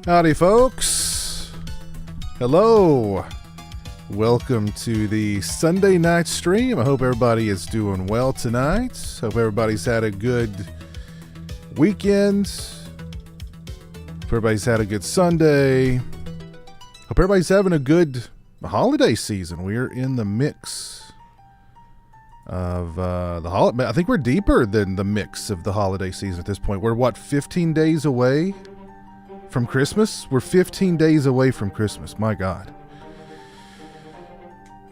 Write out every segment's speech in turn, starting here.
Howdy, folks. Hello. Welcome to the Sunday night stream. I hope everybody is doing well tonight. Hope everybody's had a good weekend. Hope everybody's had a good Sunday. Hope everybody's having a good holiday season. We're in the mix of the holiday. I think we're deeper than the mix of the holiday season at this point. We're 15 days away from Christmas? We're 15 days away from Christmas. My God.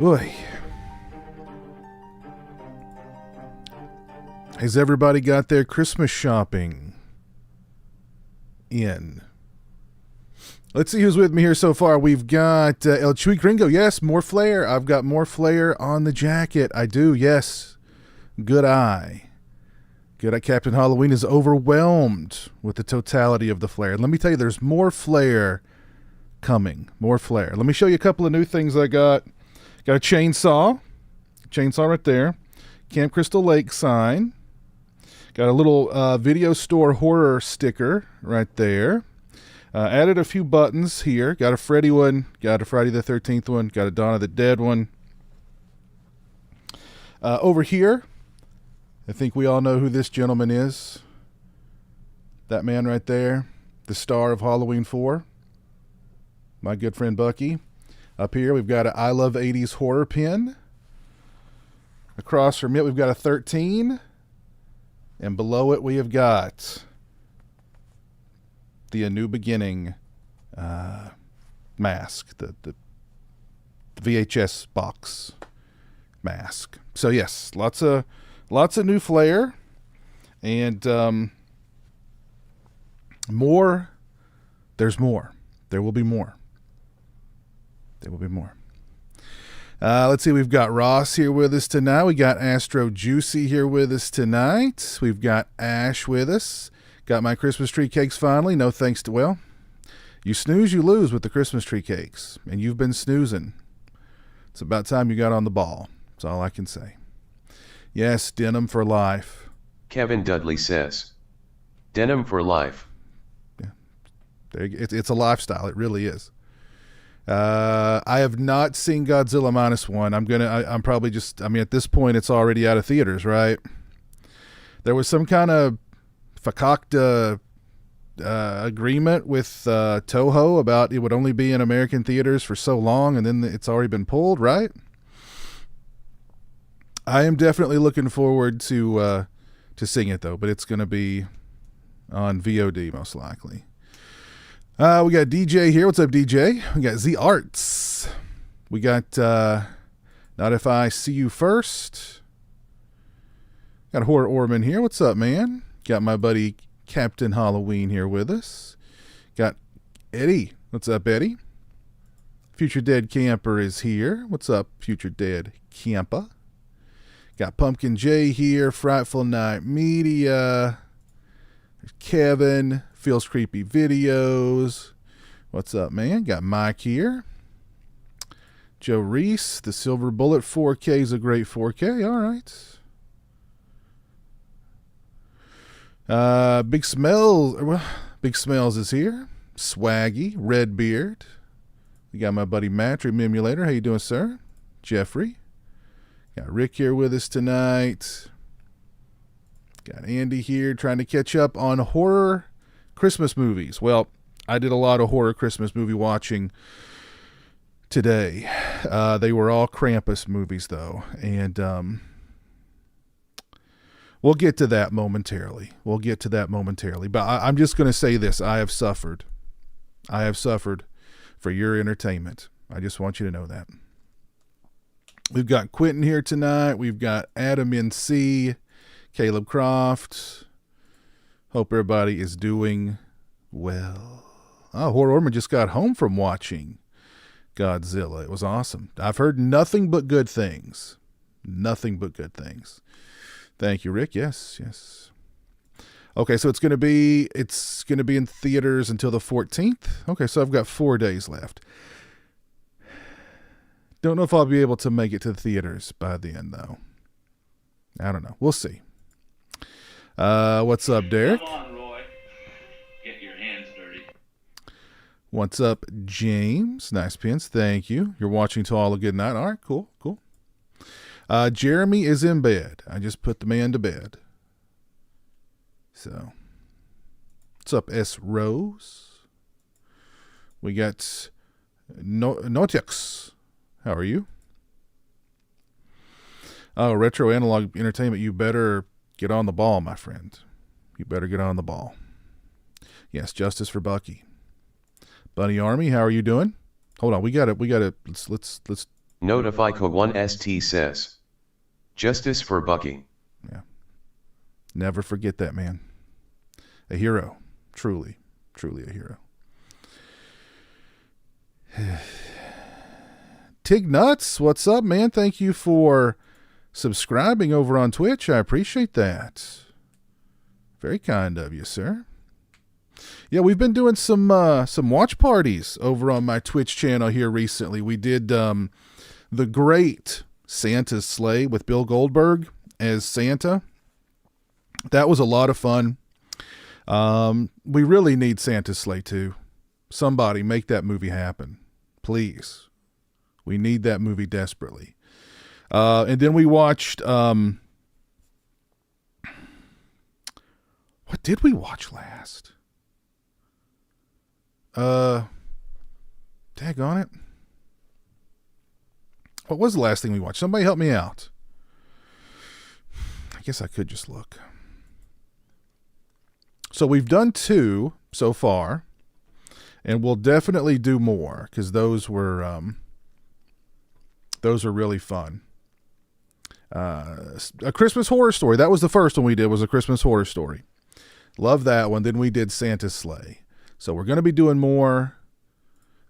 Oy. Has everybody got their Christmas shopping in? Let's see who's with me here so far. We've got El Chuy Gringo. Yes, more flare. I've got more flare on the jacket. I do, yes. Good eye. Good eye. Captain Halloween is overwhelmed with the totality of the flare. And let me tell you, there's more flare coming. More flare. Let me show you a couple of new things I got. Got a chainsaw. Chainsaw right there. Camp Crystal Lake sign. Got a little video store horror sticker right there. Added a few buttons here. Got a Freddy one. Got a Friday the 13th one. Got a Dawn of the Dead one. Over here, I think we all know who this gentleman is. That man right there. The star of Halloween 4. My good friend Bucky. Up here, we've got an I Love 80s horror pin. Across from it, we've got a 13. And below it, we have got the A New Beginning mask. The VHS box mask. So, yes, lots of new flair. And more. There's more. There will be more. There will be more. Let's see. We've got Ross here with us tonight. We got Astro Juicy here with us tonight. We've got Ash with us. Got my Christmas tree cakes finally. No thanks to, well, you snooze, you lose with the Christmas tree cakes. And you've been snoozing. It's about time you got on the ball. That's all I can say. Yes, denim for life. Kevin Dudley says, denim for life. Yeah. It's a lifestyle. It really is. I have not seen Godzilla -1. I'm probably just, at this point it's already out of theaters, right? There was some kind of fakakta agreement with Toho about it would only be in American theaters for so long, and then it's already been pulled, right? I am definitely looking forward to seeing it though, but it's going to be on VOD most likely. We got DJ here. What's up, DJ? We got Z Arts. We got Not If I See You First. Got Horror Orman here. What's up, man? Got my buddy Captain Halloween here with us. Got Eddie. What's up, Eddie? Future Dead Camper is here. What's up, Future Dead Camper? Got Pumpkin J here. Frightful Night Media. There's Kevin. Feels Creepy Videos. What's up, man? Got Mike here. Joe Reese. The Silver Bullet 4K is a great 4K. All right. Big Smells is here. Swaggy. Redbeard. We got my buddy Matt, Dream Emulator. How you doing, sir? Jeffrey. Got Rick here with us tonight. Got Andy here trying to catch up on horror Christmas movies. Well, I did a lot of horror Christmas movie watching today. They were all Krampus movies, though. And we'll get to that momentarily. But I'm just going to say this. I have suffered for your entertainment. I just want you to know that. We've got Quentin here tonight. We've got Adam NC, Caleb Croft. Hope everybody is doing well. Oh, Horror Orman just got home from watching Godzilla. It was awesome. I've heard nothing but good things. Nothing but good things. Thank you, Rick. Yes. Okay, so it's gonna be in theaters until the 14th. Okay, so I've got 4 days left. Don't know if I'll be able to make it to the theaters by then, though. I don't know. We'll see. What's up, Derek? Come on, Roy. Get your hands dirty. What's up, James? Nice pins. Thank you. You're watching till all a good night. All right, cool. Jeremy is in bed. I just put the man to bed. So, what's up, S. Rose? We got Notix. How are you? Oh, Retro Analog Entertainment, you better get on the ball, my friend. You better get on the ball. Yes, justice for Bucky. Bunny Army, how are you doing? Hold on, we got it. Let's. Notify1st says, justice for Bucky. Yeah. Never forget that man. A hero. Truly a hero. Tig Nuts, what's up, man? Thank you for subscribing over on Twitch. I appreciate that. Very kind of you, sir. Yeah, we've been doing some watch parties over on my Twitch channel here recently. We did the great Santa's Sleigh with Bill Goldberg as Santa. That was a lot of fun. We really need Santa's Sleigh too. Somebody make that movie happen, please. We need that movie desperately. And then we watched. What did we watch last? Daggone it. What was the last thing we watched? Somebody help me out. I guess I could just look. So we've done 2 so far, and we'll definitely do more because those were really fun. A Christmas Horror Story. That was the first one we did, was A Christmas Horror Story. Love that one. Then we did Santa's Sleigh. So we're going to be doing more.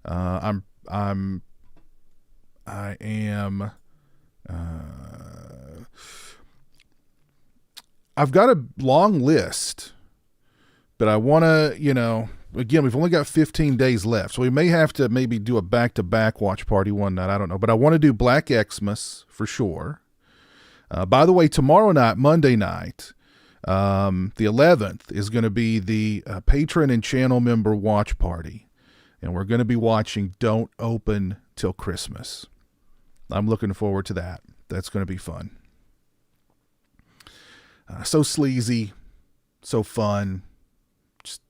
I am. I've got a long list, but I want to, again, we've only got 15 days left, so we may have to maybe do a back-to-back watch party one night. I don't know, but I want to do Black Xmas for sure. By the way, tomorrow night, Monday night, the 11th, is going to be the patron and channel member watch party, and we're going to be watching Don't Open Till Christmas. I'm looking forward to that. That's going to be fun. So sleazy, so fun, just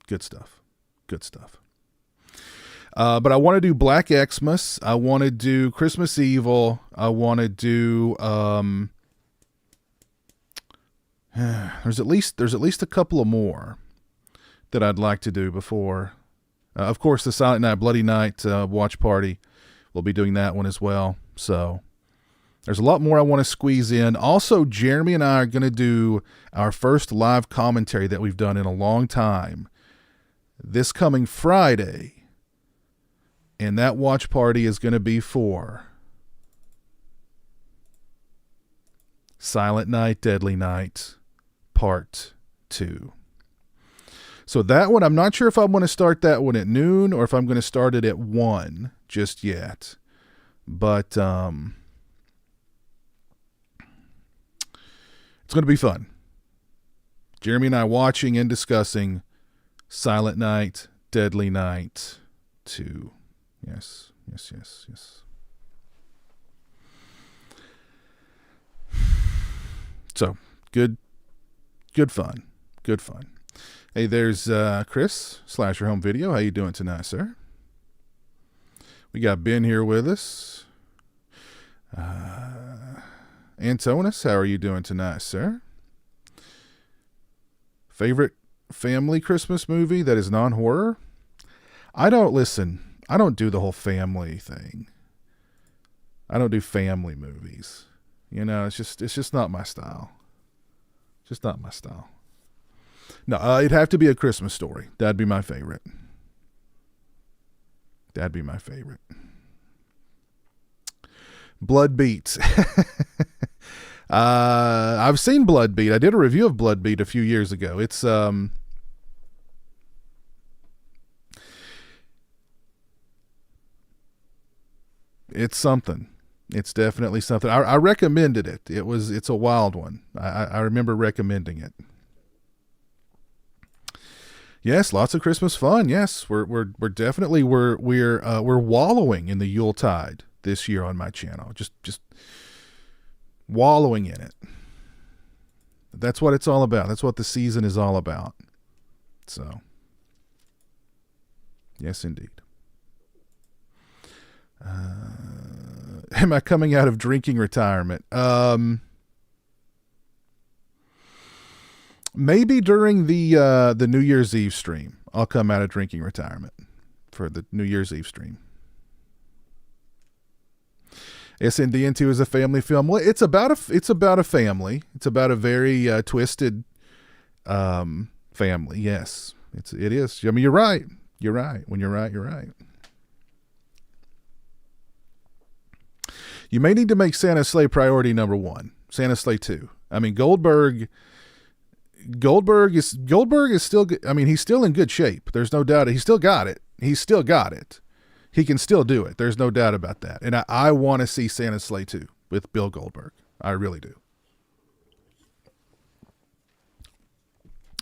good stuff. But I want to do Black Xmas. I want to do Christmas Evil. I want to do. There's at least a couple of more that I'd like to do before. Of course, the Silent Night, Bloody Night watch party. We'll be doing that one as well. So there's a lot more I want to squeeze in. Also, Jeremy and I are going to do our first live commentary that we've done in a long time this coming Friday. And that watch party is going to be for Silent Night, Deadly Night, Part 2. So that one, I'm not sure if I'm going to start that one at noon or if I'm going to start it at 1 just yet. But it's going to be fun. Jeremy and I watching and discussing Silent Night, Deadly Night 2. Yes. So, good fun. Hey, there's Chris, Slasher Home Video. How you doing tonight, sir? We got Ben here with us. Antonis, how are you doing tonight, sir? Favorite family Christmas movie that is non-horror? I don't do the whole family thing. I don't do family movies. It's just not my style. Just not my style. No, it'd have to be A Christmas Story. That'd be my favorite. Blood Beat. I've seen Blood Beat. I did a review of Blood Beat a few years ago. It's something. It's definitely something. I recommended it. It's a wild one. I remember recommending it. Yes, lots of Christmas fun. Yes, we're definitely we're wallowing in the Yuletide this year on my channel. Just wallowing in it. That's what it's all about. That's what the season is all about. So, yes, indeed. Am I coming out of drinking retirement? Maybe during the New Year's Eve stream, I'll come out of drinking retirement for the New Year's Eve stream. SNDN2 is a family film. Well, it's about a family. It's about a very twisted family. Yes, it is. I mean, you're right. You're right. When you're right, you're right. You may need to make Santa's Sleigh priority number 1. Santa's Sleigh 2. I mean, Goldberg is still. I mean, he's still in good shape. There's no doubt. He still got it. He's still got it. He can still do it. There's no doubt about that. And I want to see Santa's Sleigh 2 with Bill Goldberg. I really do.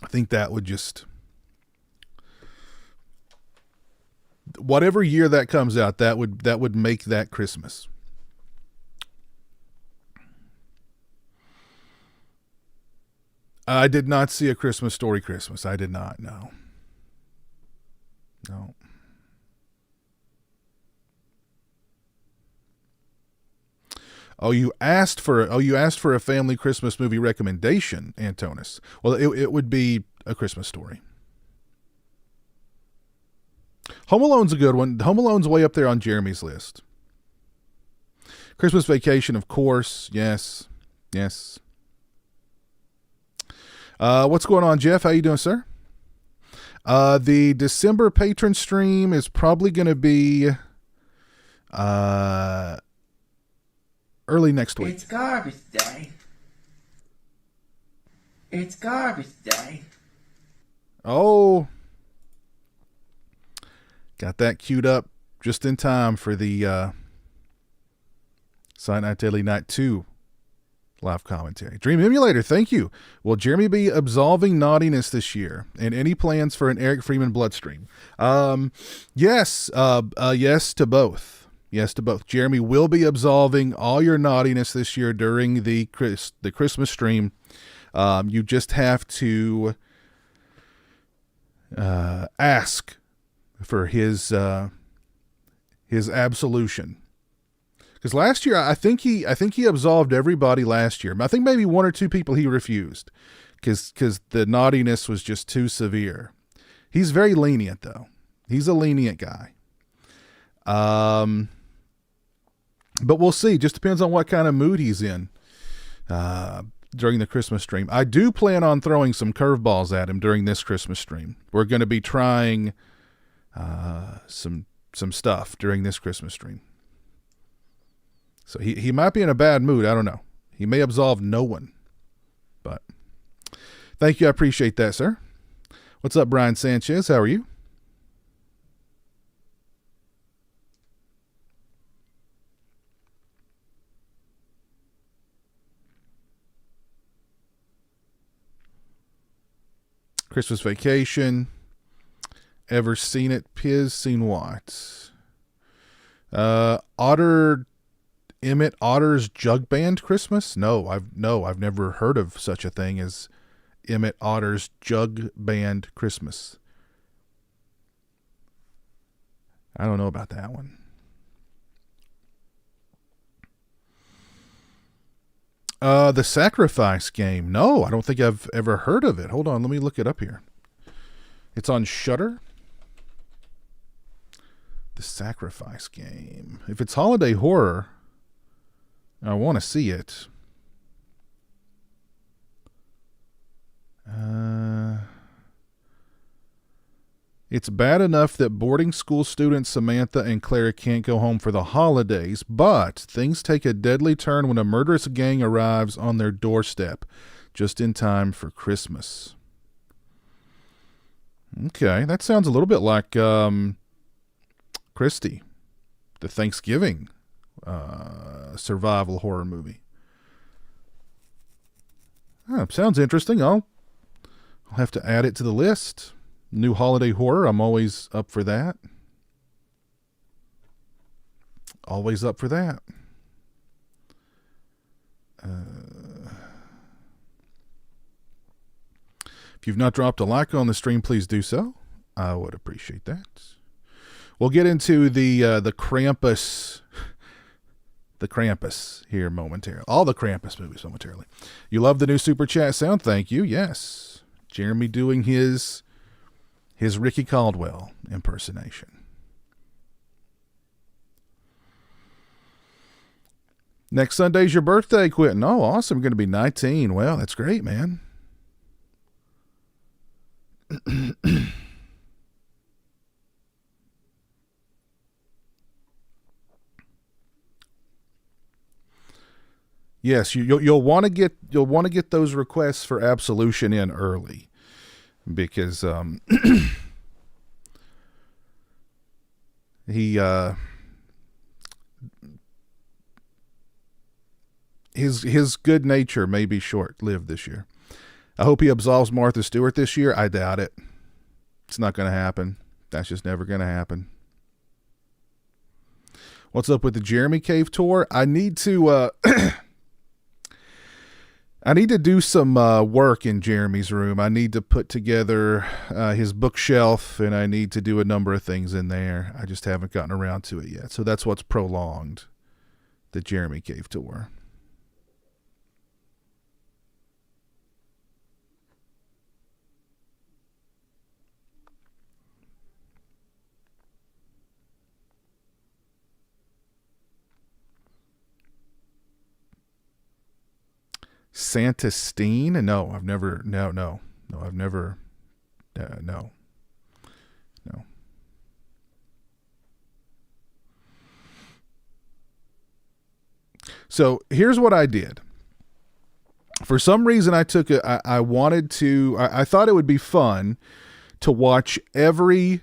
I think that would just, whatever year that comes out, that would make that Christmas. I did not see A Christmas Story Christmas. I did not. No. Oh, you asked for a family Christmas movie recommendation, Antonis. Well, it would be A Christmas Story. Home Alone's a good one. Home Alone's way up there on Jeremy's list. Christmas Vacation, of course. Yes. What's going on, Jeff? How you doing, sir? The December patron stream is probably going to be early next week. It's garbage day. It's garbage day. Oh, got that queued up just in time for the Silent Night Deadly Night 2 live commentary. Dream Emulator, thank you. Will Jeremy be absolving naughtiness this year? And any plans for an Eric Freeman Bloodstream? Yes to both. Yes to both. Jeremy will be absolving all your naughtiness this year during the Christmas stream. You just have to ask for his absolution. Because last year, I think he absolved everybody last year. I think maybe 1 or 2 people he refused because the naughtiness was just too severe. He's very lenient, though. He's a lenient guy. But we'll see. Just depends on what kind of mood he's in during the Christmas stream. I do plan on throwing some curveballs at him during this Christmas stream. We're going to be trying some stuff during this Christmas stream. So he might be in a bad mood. I don't know. He may absolve no one. But thank you. I appreciate that, sir. What's up, Brian Sanchez? How are you? Christmas Vacation. Ever seen it? Piz, seen what? Emmett Otter's Jug Band Christmas? No, I've never heard of such a thing as Emmett Otter's Jug Band Christmas. I don't know about that one. The Sacrifice Game. No, I don't think I've ever heard of it. Hold on, let me look it up here. It's on Shudder. The Sacrifice Game. If it's holiday horror, I want to see it. It's bad enough that boarding school students Samantha and Clara can't go home for the holidays, but things take a deadly turn when a murderous gang arrives on their doorstep just in time for Christmas. Okay, that sounds a little bit like Christie, the Thanksgiving survival horror movie. Sounds interesting. I'll have to add it to the list. New holiday horror, I'm always up for that. Always up for that. If you've not dropped a like on the stream, please do so. I would appreciate that. We'll get into the Krampus, the Krampus here momentarily. All the Krampus movies momentarily. You love the new super chat sound? Thank you. Yes, Jeremy doing his Ricky Caldwell impersonation. Next Sunday's your birthday, Quentin. Oh, awesome. Going to be 19. Well, that's great, man. Yes, you'll want to get those requests for absolution in early, because his good nature may be short-lived this year. I hope he absolves Martha Stewart this year. I doubt it. It's not going to happen. That's just never going to happen. What's up with the Jeremy Cave tour? I need to I need to do some work in Jeremy's room. I need to put together his bookshelf, and I need to do a number of things in there. I just haven't gotten around to it yet. So that's what's prolonged the Jeremy Cave tour. Santa Steen? No, I've never. No, I've never. No. So here's what I did. For some reason, I took I wanted to. I thought it would be fun to watch every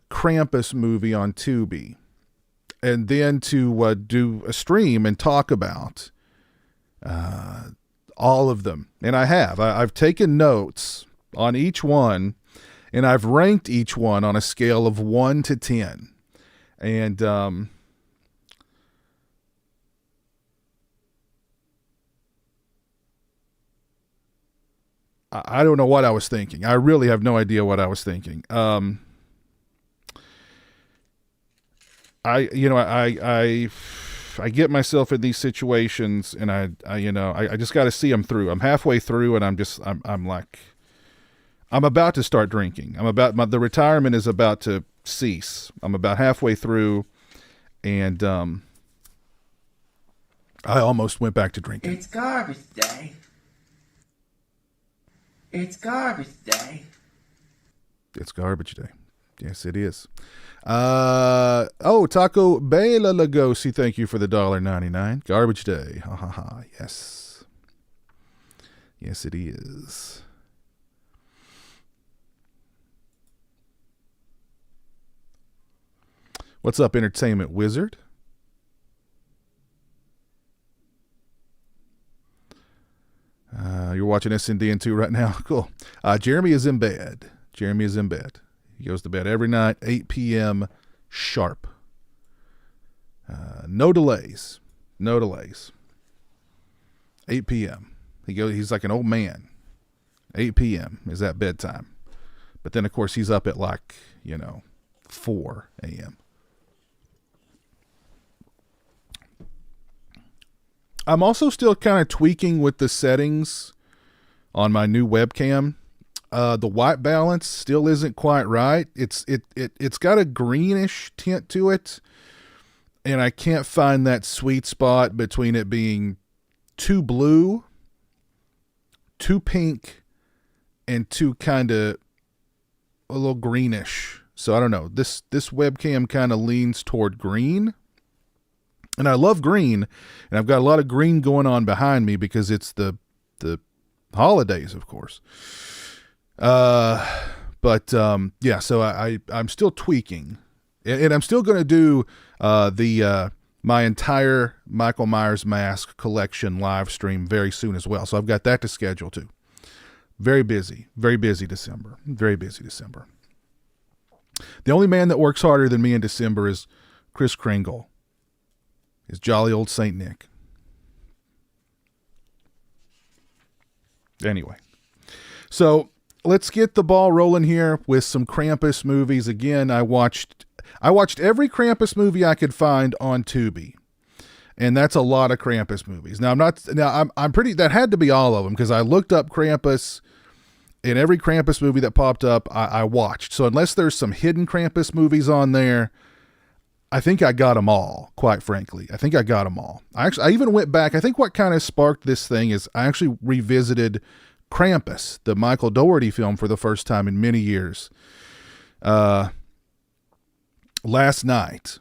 Krampus movie on Tubi, and then to do a stream and talk about all of them. And I have. I've taken notes on each one, and I've ranked each one on a scale of 1 to 10. And I don't know what I was thinking. I really have no idea what I was thinking. I get myself in these situations, and I just got to see them through. I'm halfway through, and I'm like, I'm about to start drinking. The retirement is about to cease. I'm about halfway through, and I almost went back to drinking. It's garbage day. It's garbage day. It's garbage day. Yes, it is. Taco Bela Lugosi, thank you for the $1.99. Garbage day. Ha ha ha. Yes. Yes, it is. What's up, Entertainment Wizard? You're watching SNDN2 right now. Cool. Jeremy is in bed. He goes to bed every night, 8 p.m. sharp. No delays. 8 p.m. He's like an old man. 8 p.m. is that bedtime. But then, of course, he's up at 4 a.m. I'm also still kind of tweaking with the settings on my new webcam. The white balance still isn't quite right. It's got a greenish tint to it, and I can't find that sweet spot between it being too blue, too pink, and too kind of a little greenish. So I don't know. This webcam kind of leans toward green, and I love green, and I've got a lot of green going on behind me because it's the holidays, of course. So I'm still tweaking, and I'm still going to do my entire Michael Myers mask collection live stream very soon as well. So I've got that to schedule too. Very busy December. The only man that works harder than me in December is Kris Kringle. Is jolly old Saint Nick. Anyway, so let's get the ball rolling here with some Krampus movies. Again, I watched every Krampus movie I could find on Tubi, and that's a lot of Krampus movies. Now I'm pretty. That had to be all of them because I looked up Krampus, and every Krampus movie that popped up, I watched. So unless there's some hidden Krampus movies on there, I think I got them all, quite frankly. I think I got them all. I even went back. I think what kind of sparked this thing is I actually revisited Krampus, the Michael Dougherty film, for the first time in many years last night.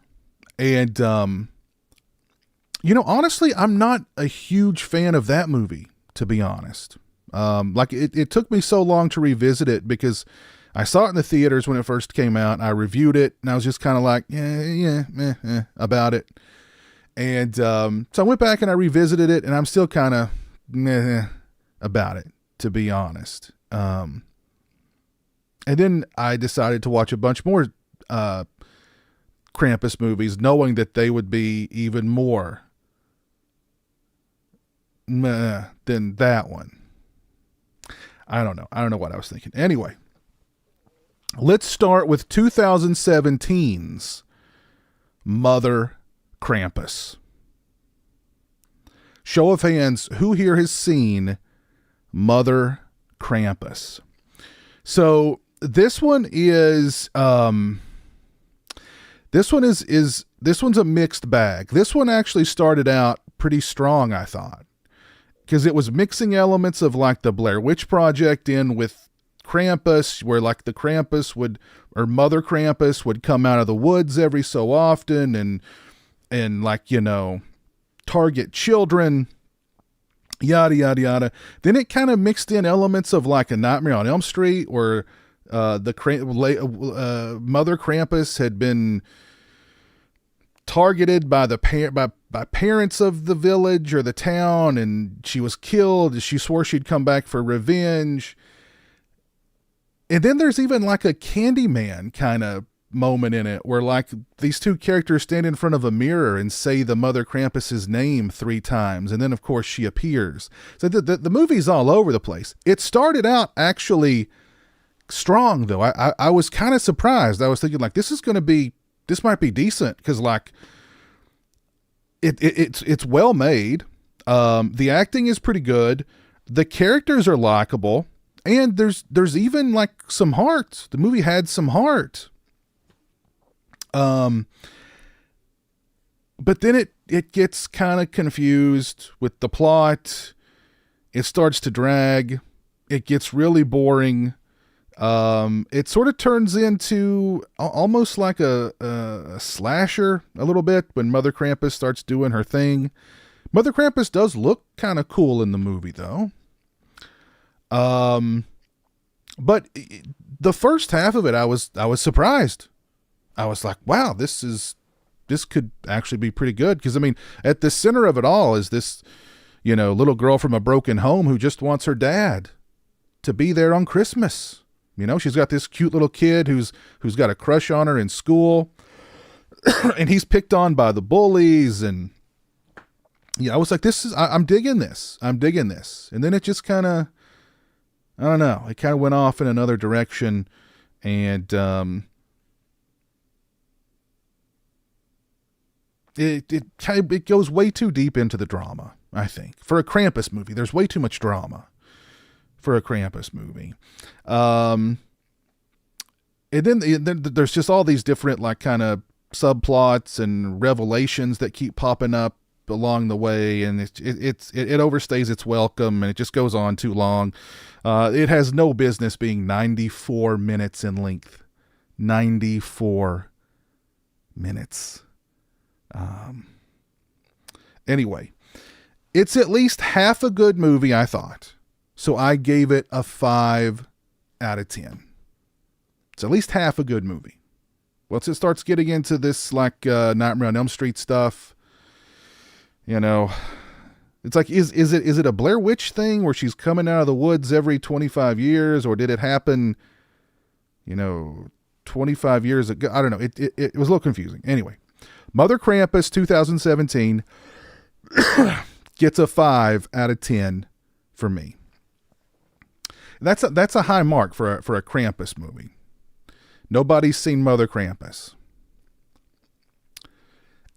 And, honestly, I'm not a huge fan of that movie, to be honest. It took me so long to revisit it because I saw it in the theaters when it first came out. I reviewed it, and I was just kind of like, about it. And so I went back and I revisited it, and I'm still kind of about it, to be honest. And then I decided to watch a bunch more Krampus movies, knowing that they would be even more than that one. I don't know. I don't know what I was thinking. Anyway. Let's start with 2017's Mother Krampus. Show of hands, who here has seen Mother Krampus? So this one is this one's a mixed bag. This one actually started out pretty strong, I thought, because it was mixing elements of like the Blair Witch Project in with Krampus, where like the Krampus or Mother Krampus would come out of the woods every so often and like, target children, yada, yada, yada. Then it kind of mixed in elements of like a Nightmare on Elm Street, where Mother Krampus had been targeted by by parents of the village or the town, and she was killed. She swore she'd come back for revenge. And then there's even like a Candyman kind of moment in it where like these two characters stand in front of a mirror and say the Mother Krampus's name 3 times. And then of course she appears. So the movie's all over the place. It started out actually strong though. I was kind of surprised. I was thinking like, this might be decent. Cause like it's well made. The acting is pretty good. The characters are likable. And there's even like some heart. The movie had some heart. But then it gets kind of confused with the plot. It starts to drag. It gets really boring. It sort of turns into almost like a slasher a little bit when Mother Krampus starts doing her thing. Mother Krampus does look kind of cool in the movie though. But the first half of it, I was surprised. I was like, wow, this could actually be pretty good. Cause I mean, at the center of it all is this, little girl from a broken home who just wants her dad to be there on Christmas. She's got this cute little kid who's got a crush on her in school and he's picked on by the bullies. And I was like, I'm digging this. And then it just kind of, I don't know. It kind of went off in another direction, and it goes way too deep into the drama. I think for a Krampus movie, there's way too much drama for a Krampus movie. And then there's just all these different like kind of subplots and revelations that keep popping up along the way, and it overstays its welcome, and it just goes on too long. It has no business being 94 minutes in length. 94 minutes. Anyway, it's at least half a good movie, I thought. So I gave it a 5 out of 10. It's at least half a good movie. Once it starts getting into this like Nightmare on Elm Street stuff, it's like, is it a Blair Witch thing where she's coming out of the woods every 25 years, or did it happen, 25 years ago. I don't know. It was a little confusing. Anyway, Mother Krampus 2017 gets a 5 out of 10 for me. That's a high mark for a Krampus movie. Nobody's seen Mother Krampus.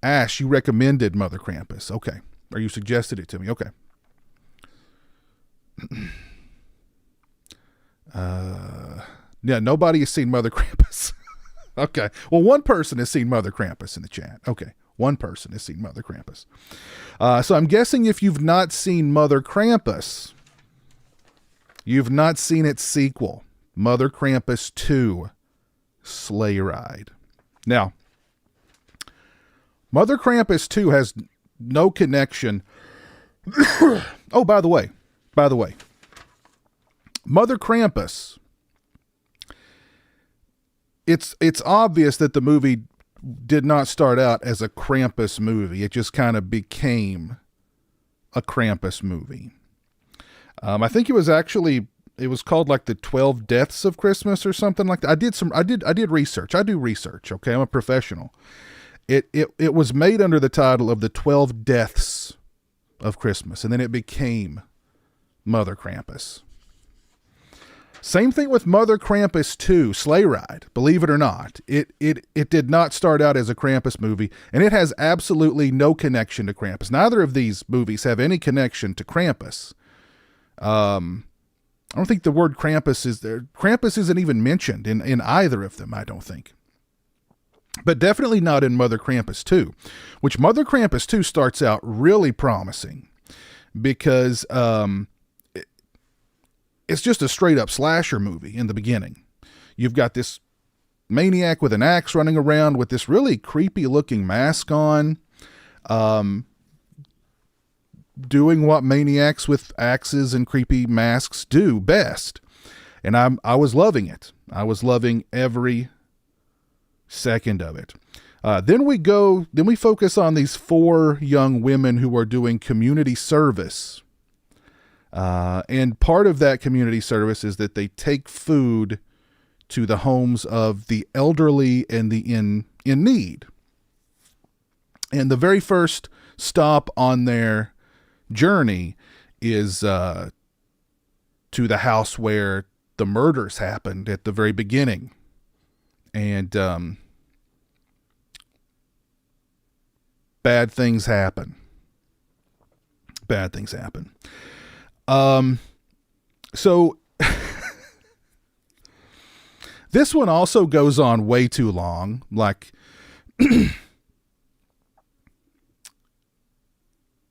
Ash, you recommended Mother Krampus. Okay. Or you suggested it to me. Okay. Yeah, nobody has seen Mother Krampus. Okay. Well, one person has seen Mother Krampus in the chat. Okay. One person has seen Mother Krampus. So I'm guessing if you've not seen Mother Krampus, you've not seen its sequel, Mother Krampus 2, Sleigh Ride. Now, Mother Krampus 2 has no connection. Oh, by the way, Mother Krampus, it's obvious that the movie did not start out as a Krampus movie. It just kind of became a Krampus movie. I think it was called like the 12 Deaths of Christmas or something like that. I did research. I do research. Okay. I'm a professional. It was made under the title of the 12 Deaths of Christmas. And then it became Mother Krampus. Same thing with Mother Krampus 2, Sleigh Ride. Believe it or not, it did not start out as a Krampus movie, and it has absolutely no connection to Krampus. Neither of these movies have any connection to Krampus. I don't think the word Krampus is there. Krampus isn't even mentioned in either of them, I don't think. But definitely not in Mother Krampus 2, which Mother Krampus 2 starts out really promising because it's just a straight up slasher movie in the beginning. You've got this maniac with an axe running around with this really creepy looking mask on, doing what maniacs with axes and creepy masks do best. And I was loving it. I was loving every second of it. Then we focus on these 4 young women who are doing community service. And part of that community service is that they take food to the homes of the elderly and the in need. And the very first stop on their journey is to the house where the murders happened at the very beginning. And bad things happen. Bad things happen. So this one also goes on way too long. Like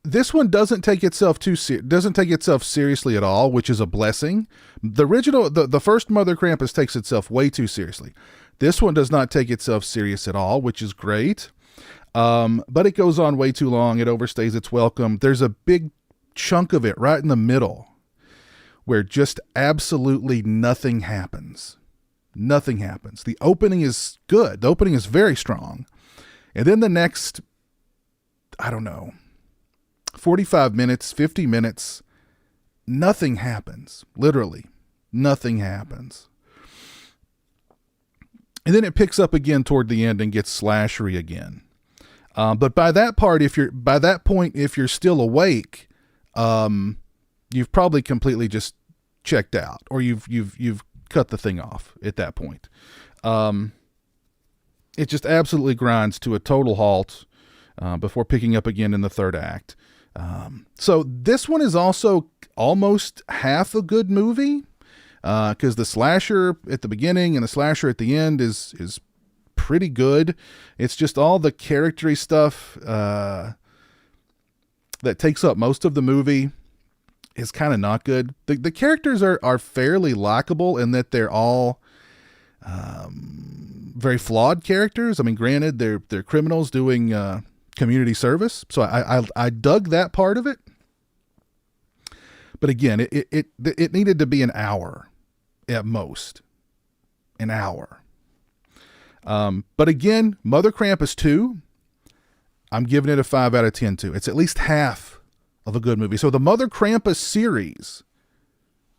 this one doesn't take itself seriously at all, which is a blessing. The first Mother Krampus takes itself way too seriously. This one does not take itself serious at all, which is great. But it goes on way too long. It overstays its welcome. There's a big chunk of it right in the middle where just absolutely nothing happens. Nothing happens. The opening is good. The opening is very strong. And then the next, 45 minutes, 50 minutes, nothing happens. Literally, nothing happens. And then it picks up again toward the end and gets slashery again. But by that point, if you're still awake, you've probably completely just checked out, or you've cut the thing off at that point. It just absolutely grinds to a total halt before picking up again in the third act. So this one is also almost half a good movie, because the slasher at the beginning and the slasher at the end is pretty good. It's just all the character-y stuff that takes up most of the movie is kind of not good. The characters are fairly likable in that they're all very flawed characters. I mean, granted, they're criminals doing community service, so I dug that part of it. But again, it needed to be an hour at most. An hour. But again, Mother Krampus 2, I'm giving it a 5 out of 10 too. It's at least half of a good movie. So the Mother Krampus series,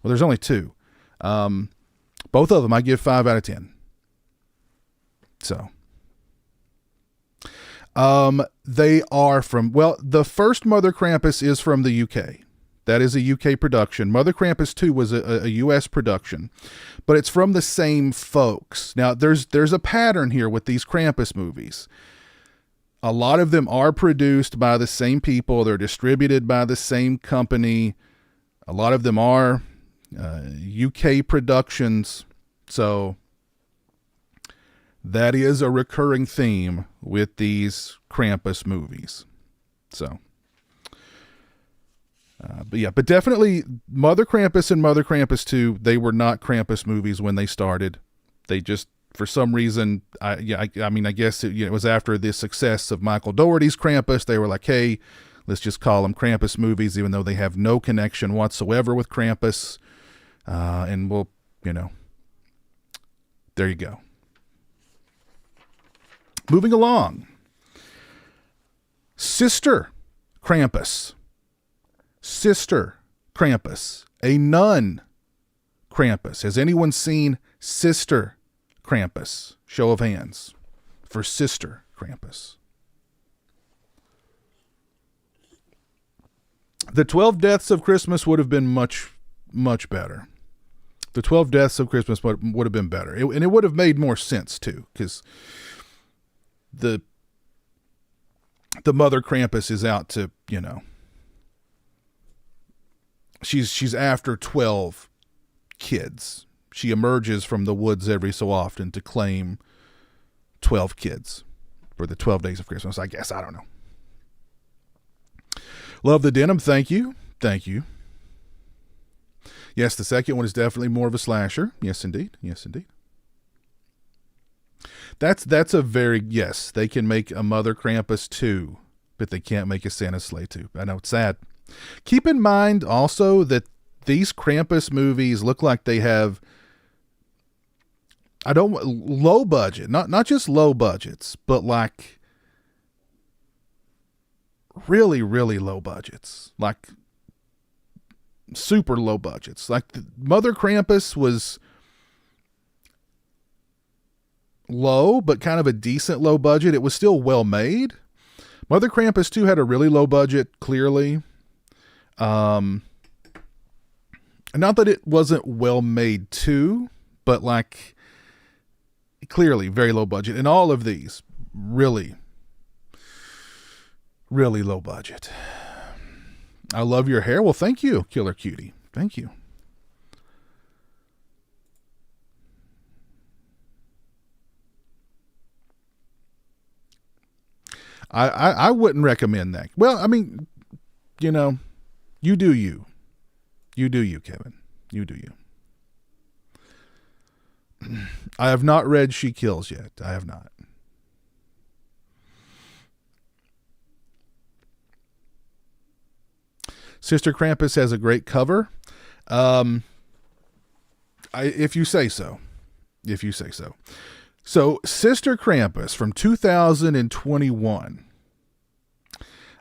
well, there's only 2. Both of them I give 5 out of 10. So, they are from, well, the first Mother Krampus is from the UK. That is a UK production. Mother Krampus 2 was a US production, but it's from the same folks. Now, there's a pattern here with these Krampus movies. A lot of them are produced by the same people. They're distributed by the same company. A lot of them are UK productions. So that is a recurring theme with these Krampus movies. So, but definitely Mother Krampus and Mother Krampus 2, they were not Krampus movies when they started. They just, for some reason, I guess it was after the success of Michael Dougherty's Krampus, they were like, hey, let's just call them Krampus movies, even though they have no connection whatsoever with Krampus. And we'll, there you go. Moving along. Sister Krampus. Sister Krampus. A nun Krampus. Has anyone seen Sister Krampus? Show of hands for Sister Krampus. The 12 Deaths of Christmas would have been much, much better. The 12 Deaths of Christmas would have been better. And it would have made more sense, too, because the Mother Krampus is out to, she's after 12 kids. She emerges from the woods every so often to claim 12 kids for the 12 days of Christmas, I guess. I don't know. Love the denim. Thank you. Thank you. Yes, the second one is definitely more of a slasher. Yes, indeed. Yes, indeed. That's a very, yes, they can make a Mother Krampus 2, but they can't make a Santa's Sleigh 2. I know, it's sad. Keep in mind also that these Krampus movies look like they have, low budget, not just low budgets, but like really, really low budgets, like super low budgets. Like Mother Krampus was low, but kind of a decent low budget. It was still well made. Mother Krampus 2 had a really low budget, clearly. Not that it wasn't well made too, but like clearly very low budget. And all of these really, really low budget. I love your hair. Well, thank you, Killer Cutie. Thank you. I wouldn't recommend that. Well, I mean, you do you. You do you, Kevin. You do you. I have not read She Kills yet. I have not. Sister Krampus has a great cover. If you say so. If you say so. So, Sister Krampus from 2021.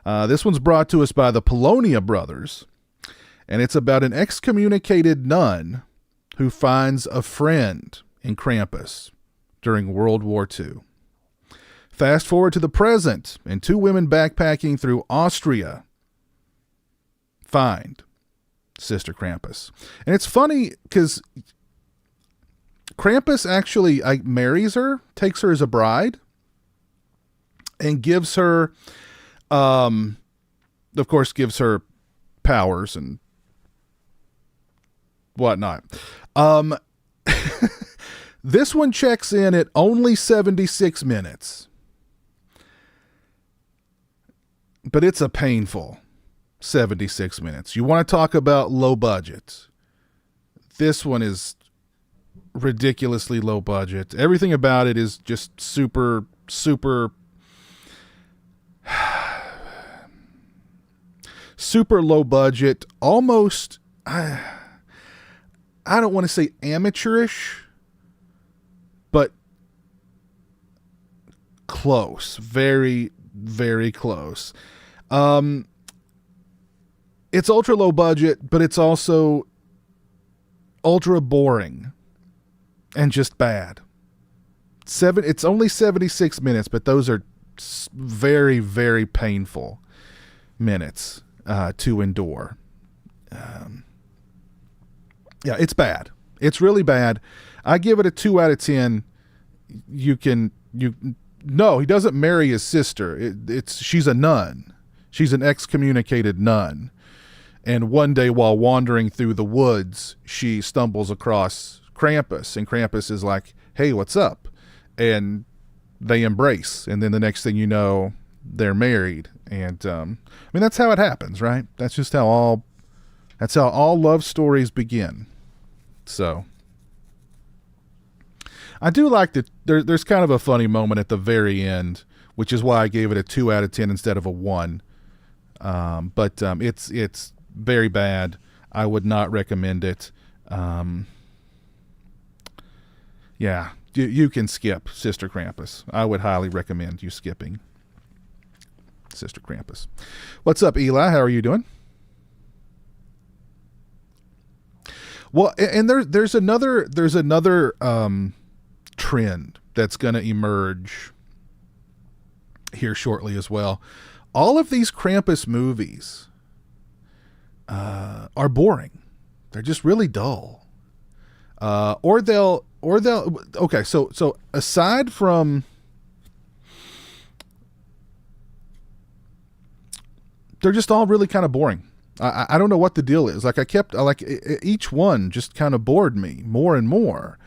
This one's brought to us by the Polonia brothers, and it's about an excommunicated nun who finds a friend in Krampus during World War II. Fast forward to the present, and two women backpacking through Austria find Sister Krampus. And it's funny because Krampus actually marries her, takes her as a bride, and gives her, of course, gives her powers and whatnot. This one checks in at only 76 minutes. But it's a painful 76 minutes. You want to talk about low budget. This one is ridiculously low budget. Everything about it is just super, super, super low budget. Almost, I don't want to say amateurish, but close. Very, very close. It's ultra low budget, but it's also ultra boring and just bad. It's only 76 minutes, but those are very, very painful minutes to endure. Yeah, it's bad. It's really bad. I give it a 2 out of 10. No, he doesn't marry his sister. She's a nun. She's an excommunicated nun. And one day while wandering through the woods, she stumbles across Krampus, and Krampus is like, "Hey, what's up?" And they embrace. And then the next thing you know, they're married. And that's how it happens, right? That's how all love stories begin. So I do like that there's kind of a funny moment at the very end, which is why I gave it a 2 out of 10 instead of a 1. But it's very bad. I would not recommend it. Yeah, you can skip Sister Krampus. I would highly recommend you skipping Sister Krampus. What's up, Eli? How are you doing? Well, and there's another trend that's going to emerge here shortly as well. All of these Krampus movies are boring. They're just really dull. Or they'll okay, so aside from, they're just all really kind of boring. I don't know what the deal is. Like each one just kind of bored me more and more.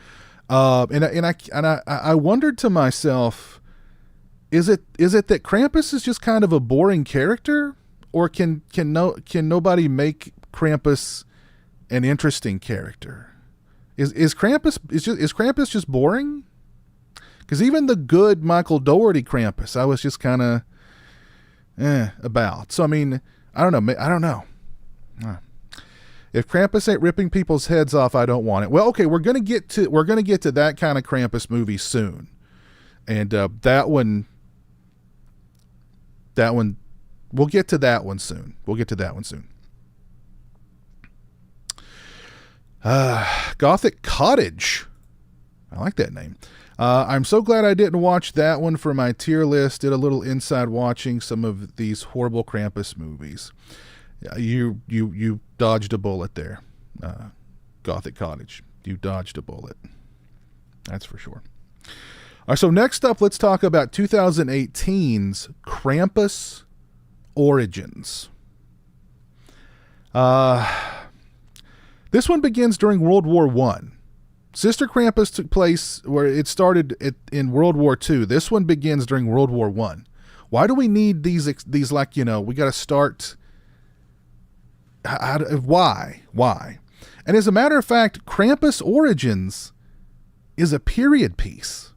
I wondered to myself, is it that Krampus is just kind of a boring character, or can nobody make Krampus an interesting character? Is Krampus just boring? Because even the good Michael Dougherty Krampus, I was just kind of about. So I mean, I don't know. If Krampus ain't ripping people's heads off, I don't want it. Well, okay, we're gonna get to that kind of Krampus movie soon, and that one, we'll get to that one soon. Gothic Cottage, I like that name. I'm so glad I didn't watch that one for my tier list. Did a little inside watching some of these horrible Krampus movies. You dodged a bullet there, Gothic Cottage. You dodged a bullet. That's for sure. All right, so next up, let's talk about 2018's Krampus Origins. This one begins during World War I. Sister Krampus took place where it started in World War II. This one begins during World War I. Why do we need these like, we got to start... Why? And as a matter of fact, Krampus Origins is a period piece.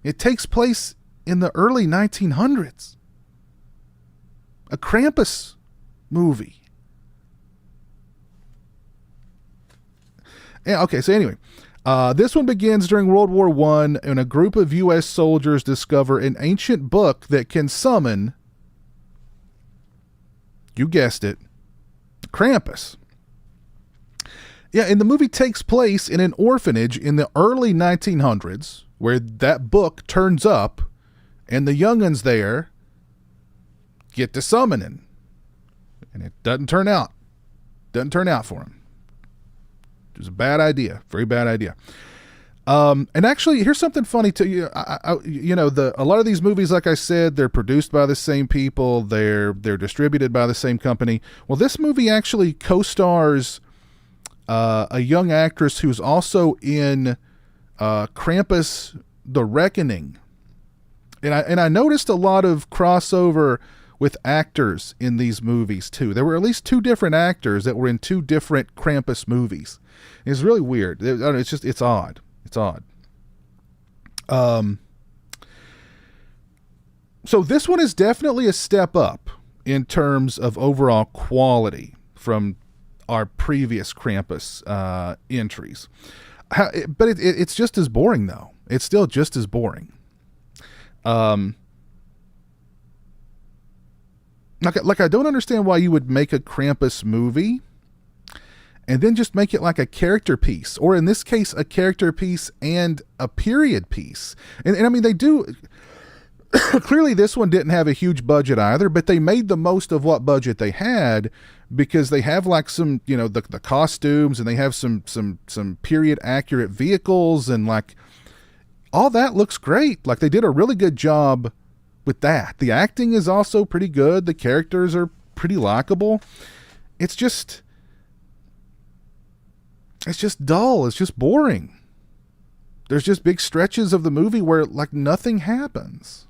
It takes place in the early 1900s. A Krampus movie. Yeah, okay, so anyway, this one begins during World War I, and a group of U.S. soldiers discover an ancient book that can summon, you guessed it, Krampus. Yeah, and the movie takes place in an orphanage in the early 1900s, where that book turns up, and the young'uns there get to summoning. And it doesn't turn out for him. It was a bad idea, very bad idea. And actually, here's something funny to you. A lot of these movies, like I said, they're produced by the same people. They're distributed by the same company. Well, this movie actually co-stars a young actress who's also in Krampus the Reckoning. And I noticed a lot of crossover with actors in these movies too. There were at least 2 different actors that were in 2 different Krampus movies. It's really weird. It's odd. It's odd. So this one is definitely a step up in terms of overall quality from our previous Krampus entries. But it's just as boring, though. It's still just as boring. Like I don't understand why you would make a Krampus movie and then just make it like a character piece, or in this case, a character piece and a period piece. And I mean, they do. Clearly, this one didn't have a huge budget either, but they made the most of what budget they had, because they have like some, the costumes, and they have some period accurate vehicles, and like all that looks great. Like they did a really good job with that. The acting is also pretty good. The characters are pretty likable. It's just dull. It's just boring. There's just big stretches of the movie where like nothing happens.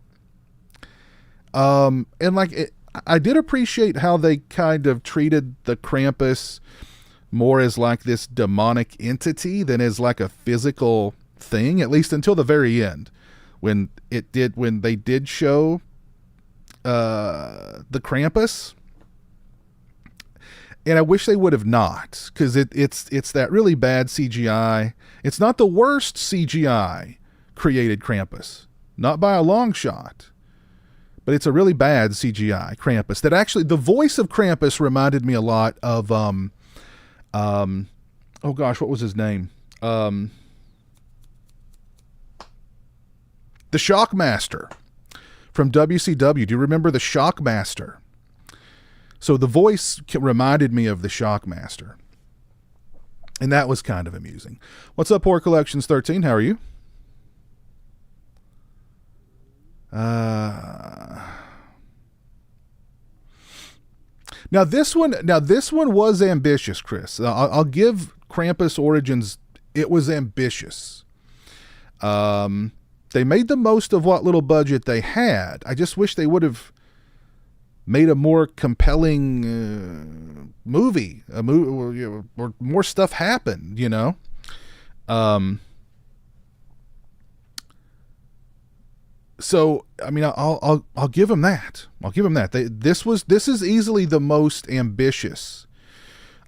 And like I did appreciate how they kind of treated the Krampus more as like this demonic entity than as like a physical thing, at least until the very end, when they did show the Krampus. And I wish they would have not, because it's that really bad CGI. It's not the worst CGI created Krampus, not by a long shot. But it's a really bad CGI Krampus. That actually, the voice of Krampus reminded me a lot of, oh gosh, what was his name? The Shockmaster from WCW. Do you remember the Shockmaster? So the voice reminded me of the Shockmaster. And that was kind of amusing. What's up, Horror Collections 13? How are you? Now this one was ambitious, Chris. I'll give Krampus Origins, it was ambitious. They made the most of what little budget they had. I just wish they would have made a more compelling movie, or more stuff happen, So, I mean, I'll give them that. I'll give them that. This is easily the most ambitious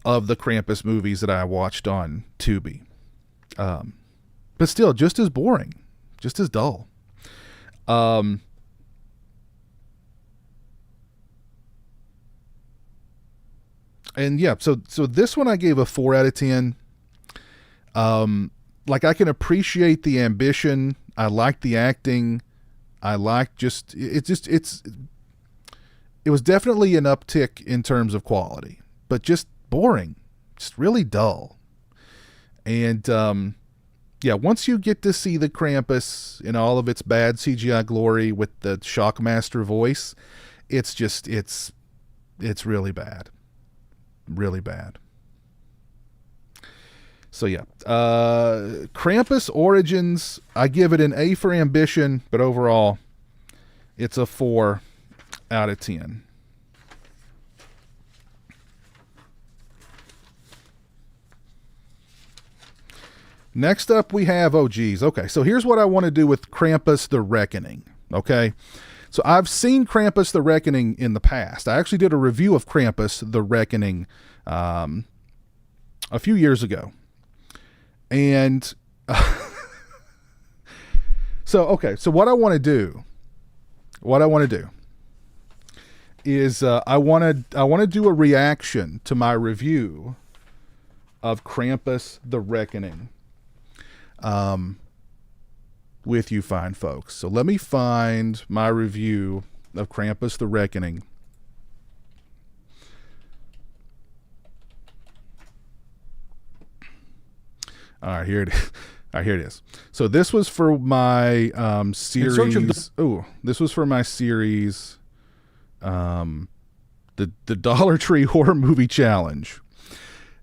of the Krampus movies that I watched on Tubi. But still, just as boring, just as dull. And yeah, so this one I gave a 4 out of 10. Like I can appreciate the ambition. I like the acting. I like it was definitely an uptick in terms of quality, but just boring, just really dull. And yeah, once you get to see the Krampus in all of its bad CGI glory with the Shockmaster voice, it's really bad. Really bad. So yeah, Krampus Origins, I give it an A for ambition, but overall, it's a 4 out of 10. Next up, we have, okay, so here's what I want to do with Krampus the Reckoning, okay? So I've seen Krampus the Reckoning in the past. I actually did a review of Krampus the Reckoning a few years ago. And so what I want to do is I want to do a reaction to my review of Krampus the Reckoning with you fine folks. So let me find my review of Krampus the Reckoning. All right, here it is. All right, here it is. So this was for my series. This was for my series, the Dollar Tree Horror Movie Challenge.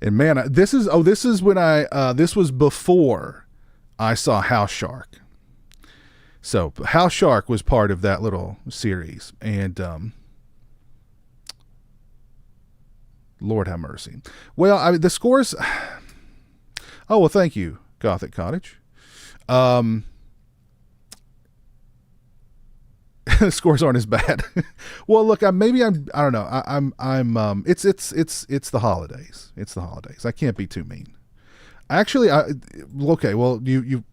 And man, this was before I saw House Shark. So House Shark was part of that little series, and Lord have mercy. Well, the scores. Oh, well, thank you, Gothic Cottage. The scores aren't as bad. Well, look, I don't know. It's the holidays. It's the holidays. I can't be too mean. Actually, okay, well, you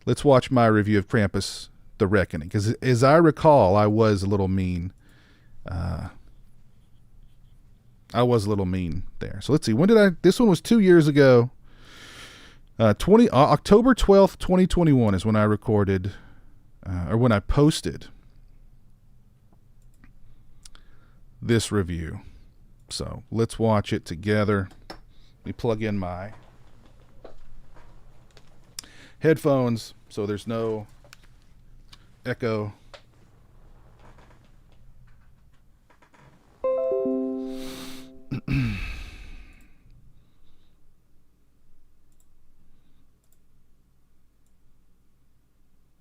let's watch my review of Krampus the Reckoning, because as I recall, I was a little mean I was a little mean there. So let's see. When did this one was 2 years ago. October 12th, 2021 is when I recorded, or when I posted this review. So let's watch it together. Let me plug in my headphones so there's no echo.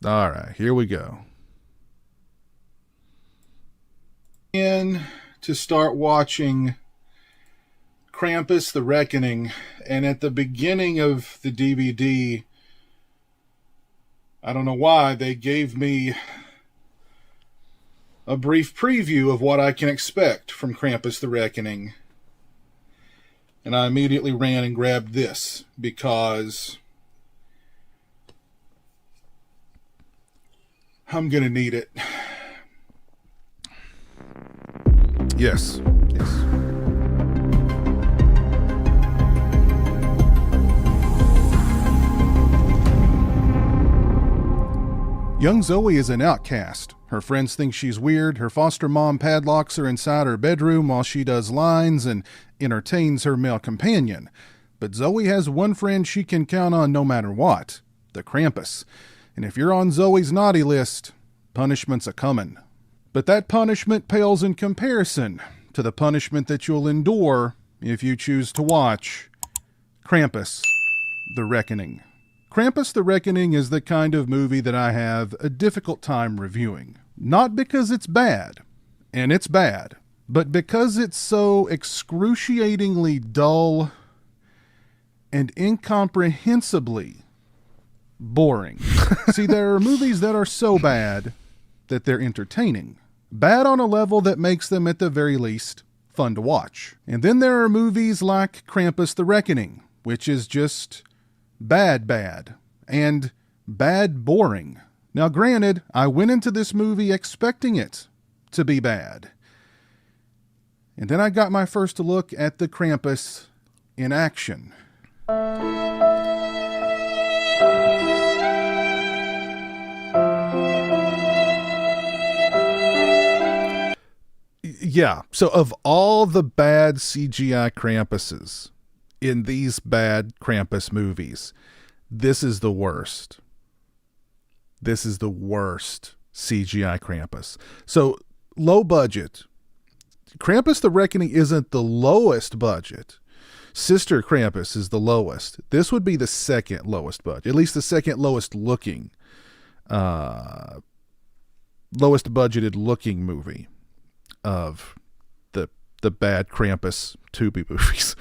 All right, here we go. And to start watching Krampus the Reckoning, and at the beginning of the DVD, I don't know why, they gave me a brief preview of what I can expect from Krampus the Reckoning. And I immediately ran and grabbed this because I'm going to need it. Yes. Yes. Young Zoe is an outcast. Her friends think she's weird. Her foster mom padlocks her inside her bedroom while she does lines and entertains her male companion. But Zoe has one friend she can count on no matter what, the Krampus. And if you're on Zoe's naughty list, punishment's a-comin'. But that punishment pales in comparison to the punishment that you'll endure if you choose to watch Krampus the Reckoning. Krampus the Reckoning is the kind of movie that I have a difficult time reviewing. Not because it's bad, and it's bad, but because it's so excruciatingly dull and incomprehensibly boring. See, there are movies that are so bad that they're entertaining. Bad on a level that makes them, at the very least, fun to watch. And then there are movies like Krampus the Reckoning, which is just bad, and bad boring. Now, granted, I went into this movie expecting it to be bad. And then I got my first look at the Krampus in action. Yeah, so of all the bad CGI Krampuses in these bad Krampus movies, this is the worst. This is the worst CGI Krampus. So, low budget. Krampus the Reckoning isn't the lowest budget. Sister Krampus is the lowest. This would be the second lowest budget, at least the second lowest looking, lowest budgeted looking movie of the bad Krampus Tubi movies.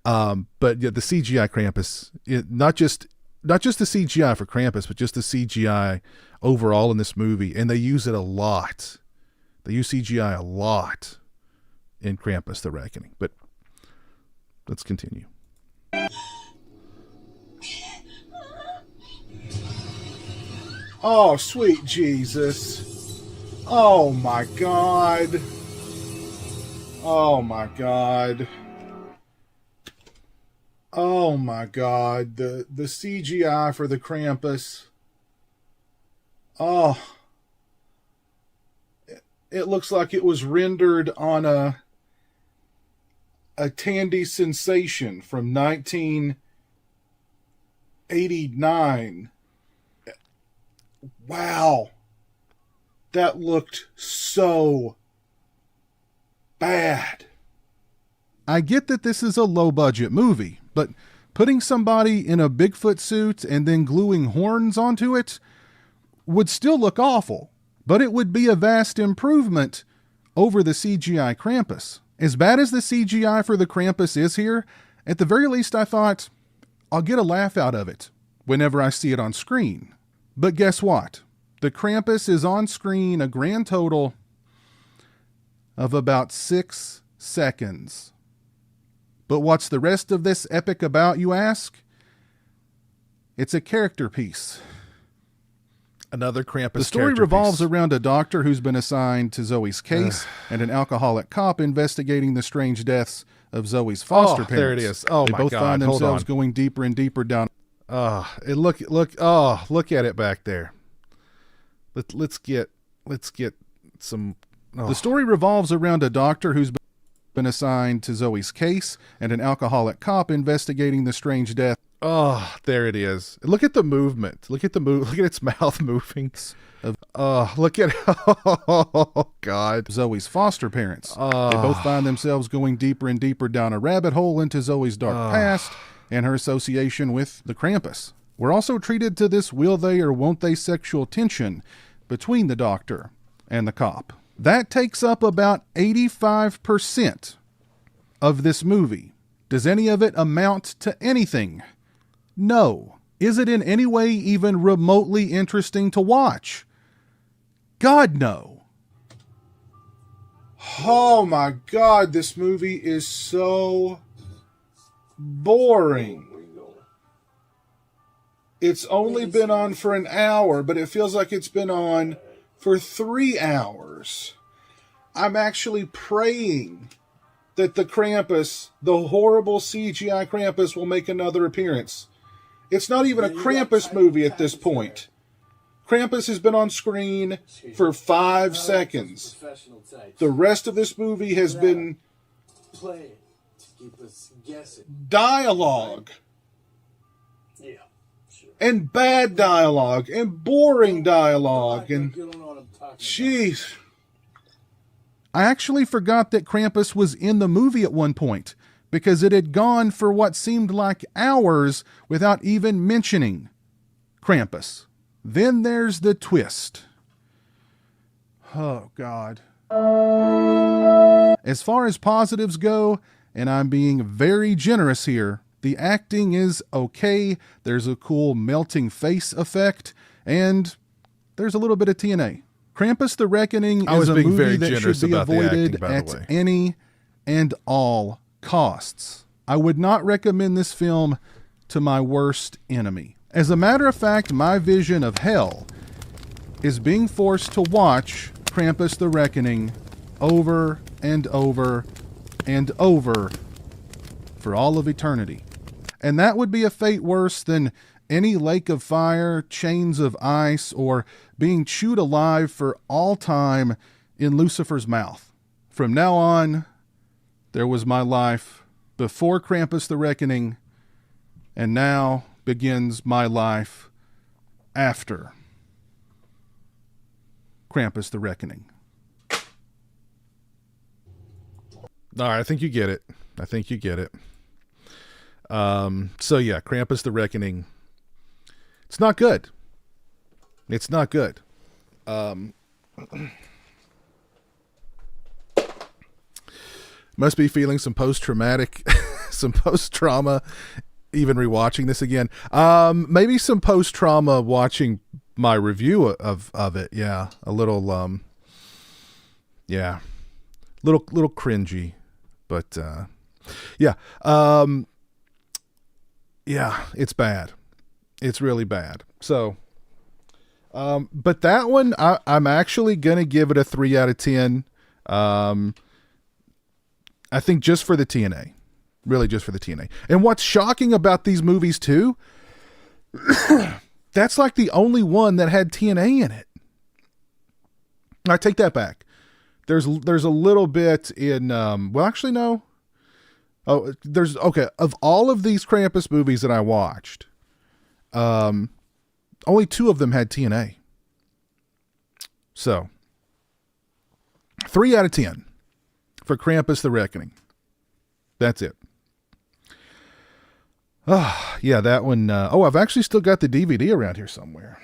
But yeah, the CGI Krampus, not just the CGI for Krampus, but just the CGI overall in this movie. And they use it a lot. They use CGI a lot in Krampus the Reckoning. But let's continue. Oh, sweet Jesus. Oh my God. Oh my God. Oh my God. The CGI for the Krampus. Oh. It looks like it was rendered on a Tandy Sensation from 1989. Wow. That looked so bad. I get that this is a low-budget movie, but putting somebody in a Bigfoot suit and then gluing horns onto it would still look awful, but it would be a vast improvement over the CGI Krampus. As bad as the CGI for the Krampus is here, at the very least I thought, I'll get a laugh out of it whenever I see it on screen. But guess what? The Krampus is on screen a grand total of about 6 seconds. But what's the rest of this epic about, you ask? It's a character piece. Another Krampus. The story character revolves piece. around a doctor who's been assigned to Zoe's case and an alcoholic cop investigating the strange deaths of Zoe's foster parents. There it is. Oh, they my both God. find Hold themselves on. going deeper and deeper down. Look at it back there. Let's get some. The story revolves around a doctor who's been assigned to Zoe's case and an alcoholic cop investigating the strange death. Oh, there it is. Look at the movement. Look at its mouth moving. Look at oh God. Zoe's foster parents. They both find themselves going deeper and deeper down a rabbit hole into Zoe's dark past and her association with the Krampus. We're also treated to this will they or won't they sexual tension between the doctor and the cop. That takes up about 85% of this movie. Does any of it amount to anything? No. Is it in any way even remotely interesting to watch? God, no. Oh my God, this movie is so boring. It's only been on for an hour, but it feels like it's been on for 3 hours. I'm actually praying that the Krampus, the horrible CGI Krampus, will make another appearance. It's not even a Krampus movie at this point. Krampus has been on screen for 5 seconds. The rest of this movie has been dialogue. And bad dialogue. And boring dialogue. And jeez. I actually forgot that Krampus was in the movie at one point, because it had gone for what seemed like hours without even mentioning Krampus. Then there's the twist. Oh, God. As far as positives go, and I'm being very generous here, the acting is okay, there's a cool melting face effect, and there's a little bit of TNA. Krampus the Reckoning is a movie that should be avoided at any and all costs. I would not recommend this film to my worst enemy. As a matter of fact, my vision of hell is being forced to watch Krampus the Reckoning over and over and over for all of eternity. And that would be a fate worse than any lake of fire, chains of ice, or being chewed alive for all time in Lucifer's mouth. From now on, there was my life before Krampus the Reckoning, and now begins my life after Krampus the Reckoning. All right, I think you get it. So yeah, Krampus the Reckoning. It's not good. Must be feeling some post-traumatic, some post-trauma, even rewatching this again. Maybe some post-trauma watching my review of it. Yeah, a little, little cringy, but yeah, it's bad. It's really bad. So, but that one, I'm actually gonna give it a 3 out of 10. I think just for the TNA. Really just for the TNA. And what's shocking about these movies too, that's like the only one that had TNA in it. I take that back. There's a little bit in, well, actually, no. Oh, okay. Of all of these Krampus movies that I watched, only 2 of them had TNA. So, 3 out of 10 for Krampus the Reckoning. That's it. Oh, yeah, that one. I've actually still got the DVD around here somewhere.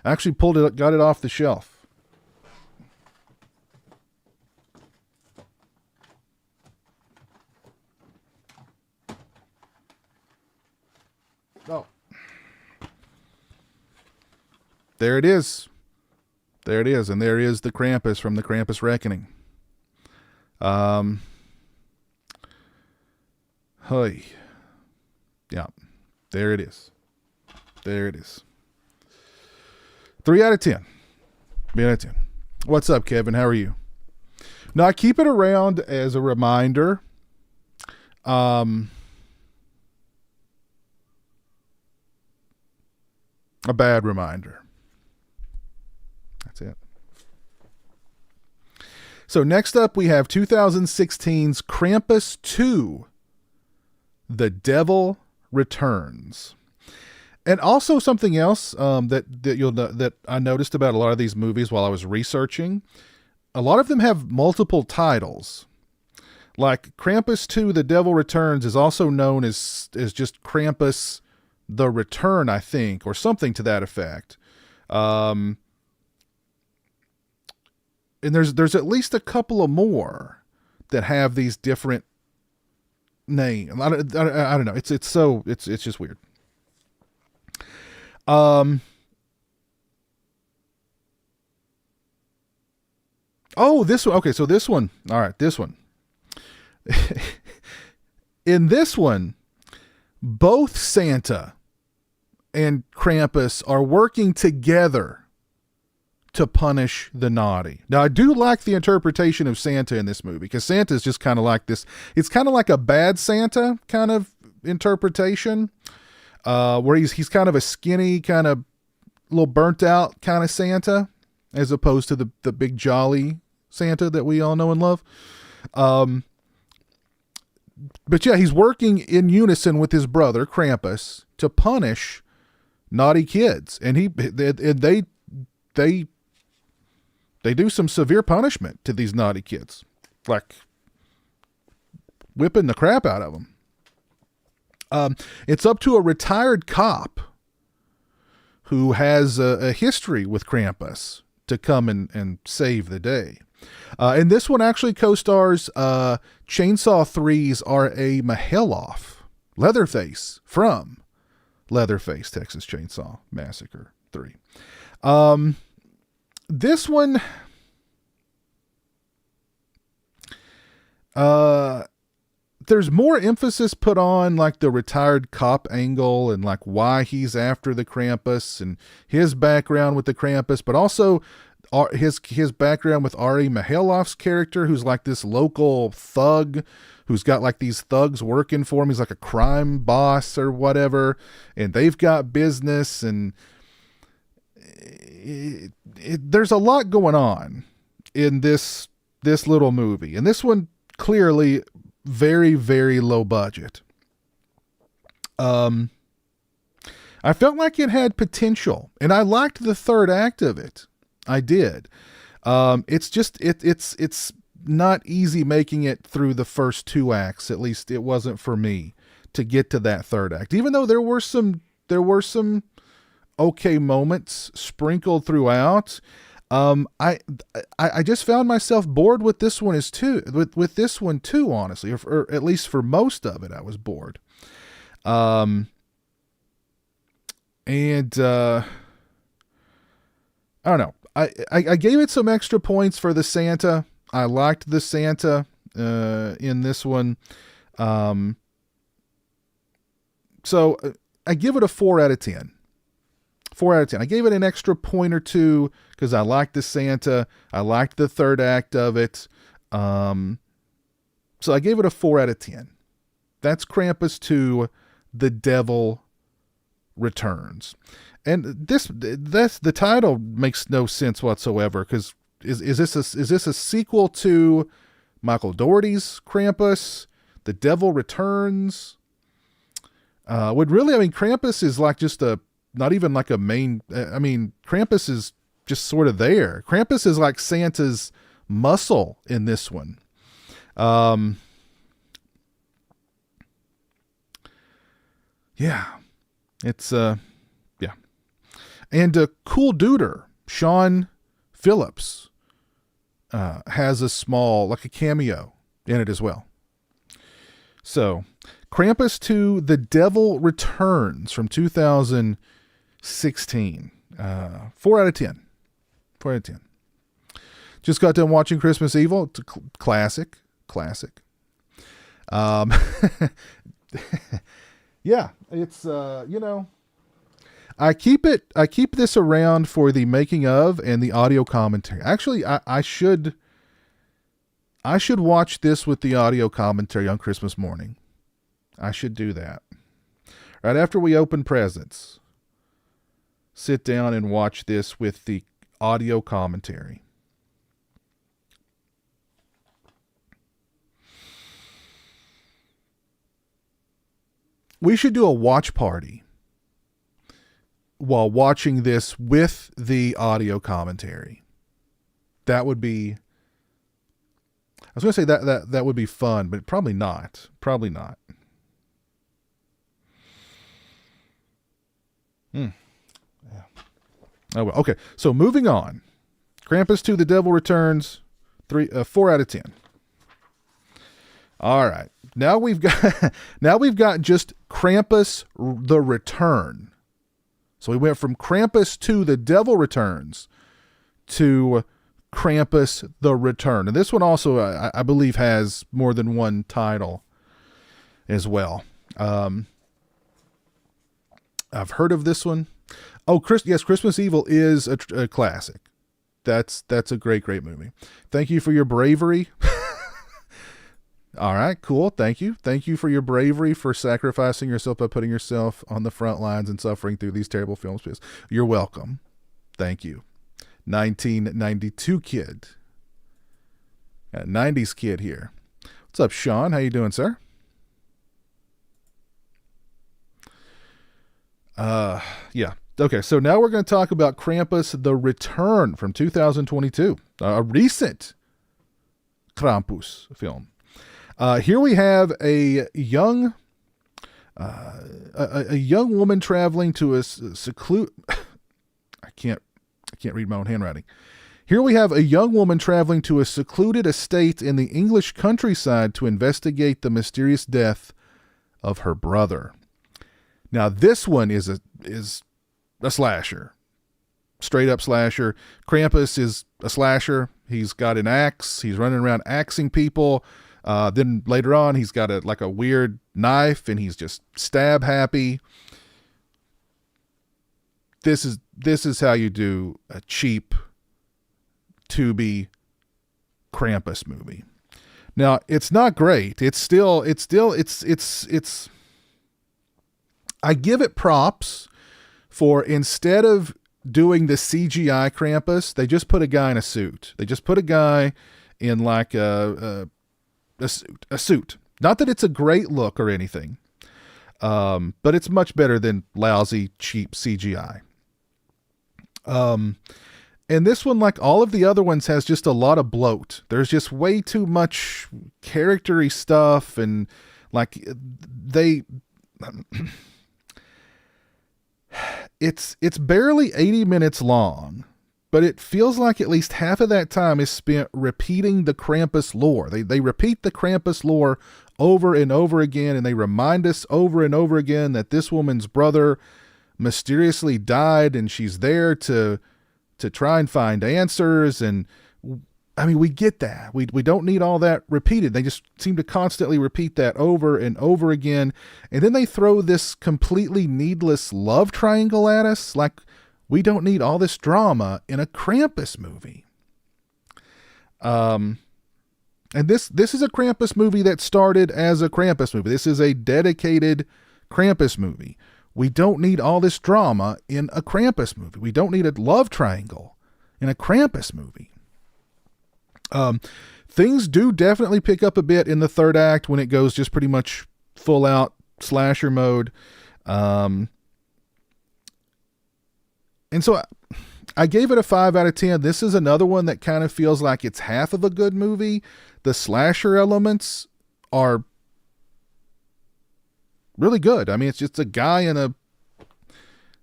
I actually got it off the shelf. Oh. There it is. And there is the Krampus from the Krampus Reckoning. Hey. Yeah. There it is. 3 out of 10. 3 out of 10. What's up, Kevin? How are you? Now, I keep it around as a reminder. A bad reminder. That's it. So next up, we have 2016's Krampus 2, The Devil Returns. And also something else that I noticed about a lot of these movies while I was researching, a lot of them have multiple titles. Like Krampus 2, The Devil Returns is also known as just Krampus the Return, I think, or something to that effect. And there's at least a couple of more that have these different names. I don't know. It's just weird. Oh, this one. Okay, so this one. All right, this one. In this one, both Santa and Krampus are working together to punish the naughty. Now, I do like the interpretation of Santa in this movie, because Santa is just kind of like this. It's kind of like a bad Santa kind of interpretation, where he's kind of a skinny, kind of little burnt out kind of Santa, as opposed to the big jolly Santa that we all know and love. But yeah, he's working in unison with his brother Krampus to punish naughty kids, and they do some severe punishment to these naughty kids, like whipping the crap out of them. It's up to a retired cop who has a history with Krampus to come and save the day. And this one actually co-stars Chainsaw 3's R.A. Mihailoff, Leatherface, from Leatherface, Texas Chainsaw Massacre 3. This one, there's more emphasis put on like the retired cop angle and like why he's after the Krampus and his background with the Krampus, but also his background with R.A. Mihailoff's character, who's like this local thug who's got like these thugs working for him. He's like a crime boss or whatever, and they've got business, and there's a lot going on in this little movie. And this one clearly very, very low budget. I felt like it had potential, and I liked the third act of it. I did. It's just, it's not easy making it through the first 2 acts. At least it wasn't for me to get to that third act, even though there were some okay moments sprinkled throughout. I just found myself bored with this one with this one too, honestly, or at least for most of it, I was bored. I don't know. I gave it some extra points for the Santa. I liked the Santa in this one. So I give it a 4 out of 10. 4 out of 10. I gave it an extra point or two because I liked the Santa. I liked the third act of it. So I gave it a 4 out of 10. That's Krampus 2, The Devil Returns. And that's the title makes no sense whatsoever, because is this a sequel to Michael Dougherty's Krampus, The Devil Returns? Krampus is like just not even like a main. Krampus is just sort of there. Krampus is like Santa's muscle in this one. Yeah, it's yeah. And Cool Duder, Sean Phillips, has a small, like a cameo in it as well. So, Krampus 2, The Devil Returns from 2016. 4 out of 10. 4 out of 10. Just got done watching Christmas Evil. It's a classic. Yeah, it's, I keep this around for the making of and the audio commentary. Actually, I should watch this with the audio commentary on Christmas morning. I should do that. Right after we open presents, sit down and watch this with the audio commentary. We should do a watch party while watching this with the audio commentary. That would be, I was going to say that would be fun, but probably not. Probably not. Yeah. Oh, well. Okay. So moving on. Krampus 2, The Devil Returns, 4 out of 10. All right. Now we've got just Krampus the Return. So we went from Krampus 2, The Devil Returns to Krampus the Return. And this one also, I believe, has more than one title as well. I've heard of this one. Oh, yes, Christmas Evil is a classic. That's a great movie. Thank you for your bravery. All right, cool. Thank you. Thank you for your bravery for sacrificing yourself by putting yourself on the front lines and suffering through these terrible films. You're welcome. Thank you. 1992 kid. Got a 90s kid here. What's up, Sean? How you doing, sir? Yeah. Okay, so now we're going to talk about Krampus the Return from 2022. A recent Krampus film. Here we have a young woman traveling to a secluded. I can't read my own handwriting. Here we have a young woman traveling to a secluded estate in the English countryside to investigate the mysterious death of her brother. Now this one is a slasher, straight up slasher. Krampus is a slasher. He's got an axe. He's running around axing people. Then later on, he's got a weird knife, and he's just stab happy. This is how you do a cheap Tubi Krampus movie. Now, it's not great. It's I give it props for, instead of doing the CGI Krampus, they just put a guy in a suit. They just put a guy in like a suit. Not that it's a great look or anything, but it's much better than lousy, cheap CGI. And this one, like all of the other ones, has just a lot of bloat. There's just way too much character-y stuff, and like it's barely 80 minutes long, but it feels like at least half of that time is spent repeating the Krampus lore. They repeat the Krampus lore over and over again, and they remind us over and over again that this woman's brother mysteriously died, and she's there to try and find answers. And I mean, we get that. We don't need all that repeated. They just seem to constantly repeat that over and over again. And then they throw this completely needless love triangle at us. Like, we don't need all this drama in a Krampus movie. And this is a Krampus movie that started as a Krampus movie. This is a dedicated Krampus movie. We don't need all this drama in a Krampus movie. We don't need a love triangle in a Krampus movie. Things do definitely pick up a bit in the third act when it goes just pretty much full out slasher mode. And so I gave it a 5 out of 10. This is another one that kind of feels like it's half of a good movie. The slasher elements are really good. I mean, it's just a guy in a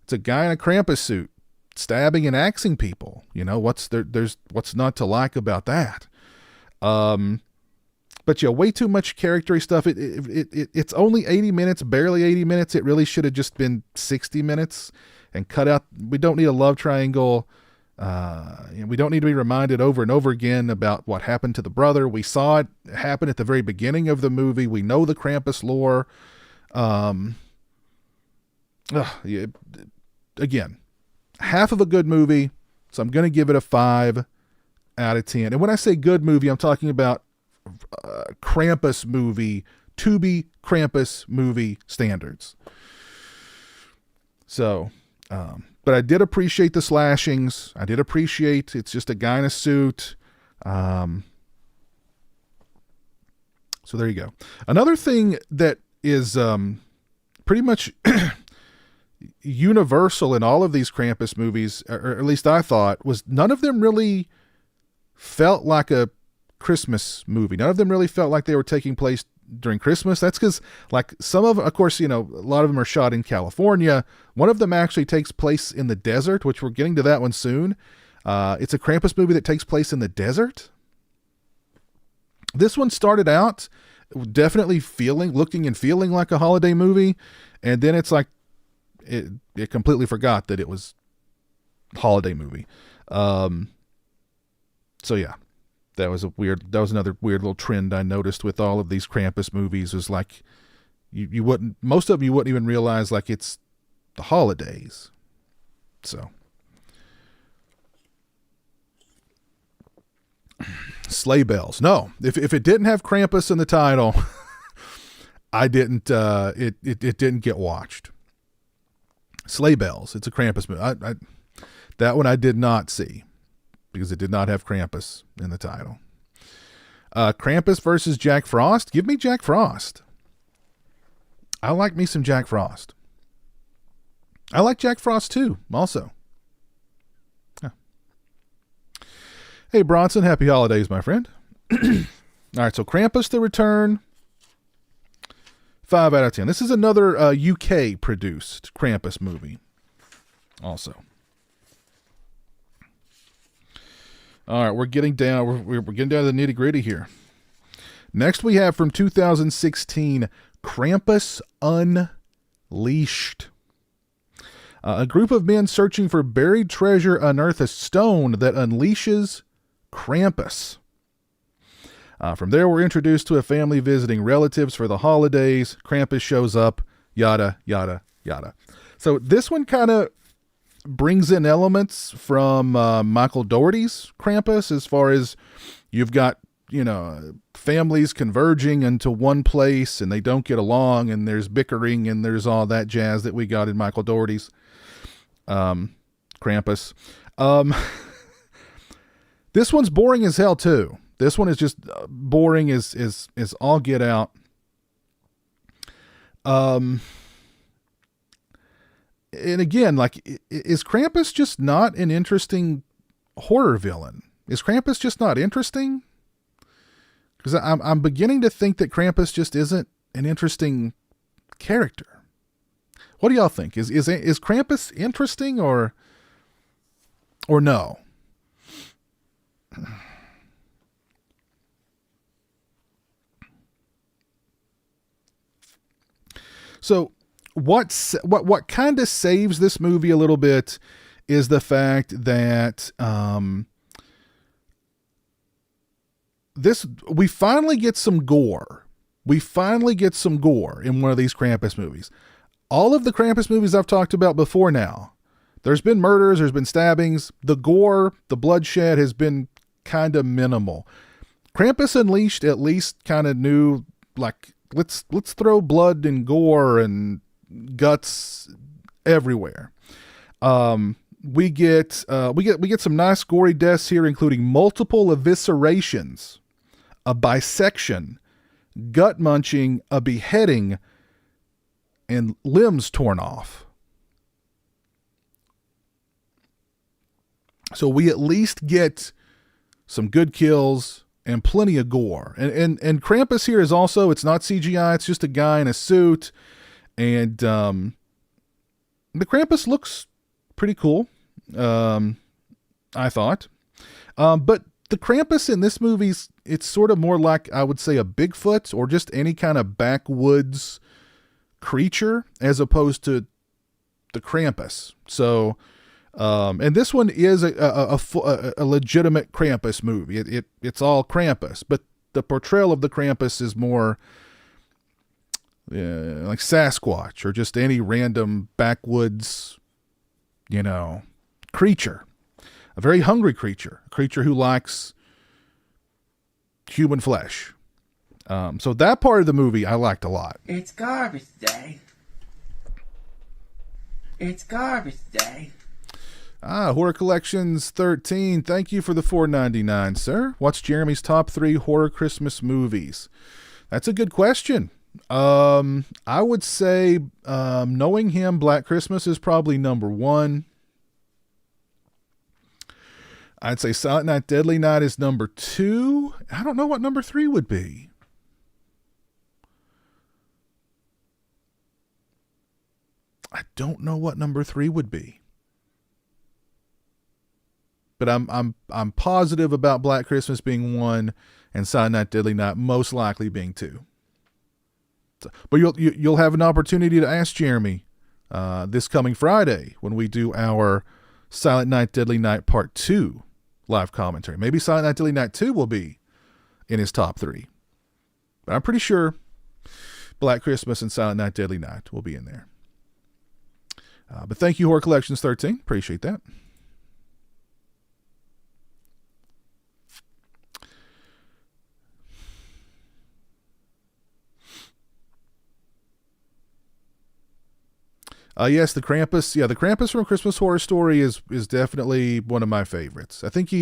Krampus suit stabbing and axing people. You know, there's what's not to like about that? But yeah, way too much character stuff. It's only 80 minutes, barely 80 minutes. It really should have just been 60 minutes and cut out. We don't need a love triangle. We don't need to be reminded over and over again about what happened to the brother. We saw it happen at the very beginning of the movie. We know the Krampus lore. again, half of a good movie. So I'm going to give it a 5 out of 10. And when I say good movie, I'm talking about Krampus movie, Tubi Krampus movie standards. So, but I did appreciate the slashings. I did appreciate it's just a guy in a suit. So there you go. Another thing that is pretty much universal in all of these Krampus movies, or at least I thought, was none of them really felt like a Christmas movie. None of them really felt like they were taking place during Christmas. That's because, like, some of, course, a lot of them are shot in California. One of them actually takes place in the desert, which we're getting to that one soon. It's a Krampus movie that takes place in the desert. This one started out definitely looking and feeling like a holiday movie, and then it's like it completely forgot that it was a holiday movie. So yeah, that was another weird little trend I noticed with all of these Krampus movies. Was like most of them you wouldn't even realize like it's the holidays. So sleigh bells. No, if it didn't have Krampus in the title, I didn't. It didn't get watched. Sleigh bells. It's a Krampus movie. That one I did not see because it did not have Krampus in the title. Krampus versus Jack Frost. Give me Jack Frost. I like me some Jack Frost. I like Jack Frost too. Also. Hey, Bronson, happy holidays, my friend. All right, so Krampus the Return, 5 out of 10. This is another UK-produced Krampus movie also. All right, we're getting down. We're getting down to the nitty-gritty here. Next, we have from 2016, Krampus Unleashed. A group of men searching for buried treasure unearth a stone that unleashes Krampus. From there, we're introduced to a family visiting relatives for the holidays. Krampus shows up, yada, yada, yada. So this one kind of brings in elements from Michael Dougherty's Krampus, as far as you've got, families converging into one place and they don't get along and there's bickering and there's all that jazz that we got in Michael Dougherty's Krampus. This one's boring as hell too. This one is just boring as all get out. And again, like, is Krampus just not an interesting horror villain? Is Krampus just not interesting? Because I'm beginning to think that Krampus just isn't an interesting character. What do y'all think? Is Krampus interesting or no? So what kind of saves this movie a little bit is the fact that we finally get some gore. We finally get some gore in one of these Krampus movies. All of the Krampus movies I've talked about before now, there's been murders, there's been stabbings. The gore, the bloodshed has been kind of minimal. Krampus Unleashed at least kind of knew, like, let's throw blood and gore and guts everywhere. We get some nice gory deaths here, including multiple eviscerations, a bisection, gut munching, a beheading, and limbs torn off. So we at least get some good kills and plenty of gore. And Krampus here is also, it's not CGI, it's just a guy in a suit. And the Krampus looks pretty cool, I thought. But the Krampus in this movie, it's sort of more like, I would say, a Bigfoot or just any kind of backwoods creature as opposed to the Krampus. So... and this one is a legitimate Krampus movie. It's all Krampus, but the portrayal of the Krampus is more like Sasquatch or just any random backwoods creature, a very hungry creature, a creature who likes human flesh. So that part of the movie I liked a lot. It's garbage day. It's garbage day. Horror Collections 13. Thank you for the $4.99, sir. What's Jeremy's top 3 horror Christmas movies? That's a good question. I would say, knowing him, Black Christmas is probably number 1. I'd say Silent Night, Deadly Night is number 2. I don't know what number 3 would be. I don't know what number 3 would be. But I'm positive about Black Christmas being 1 and Silent Night, Deadly Night most likely being 2. So, but you'll have an opportunity to ask Jeremy this coming Friday when we do our Silent Night, Deadly Night Part 2 live commentary. Maybe Silent Night, Deadly Night 2 will be in his top 3. But I'm pretty sure Black Christmas and Silent Night, Deadly Night will be in there. But thank you, Horror Collections 13. Appreciate that. Yes, the Krampus. Yeah, the Krampus from Christmas Horror Story is definitely one of my favorites. I think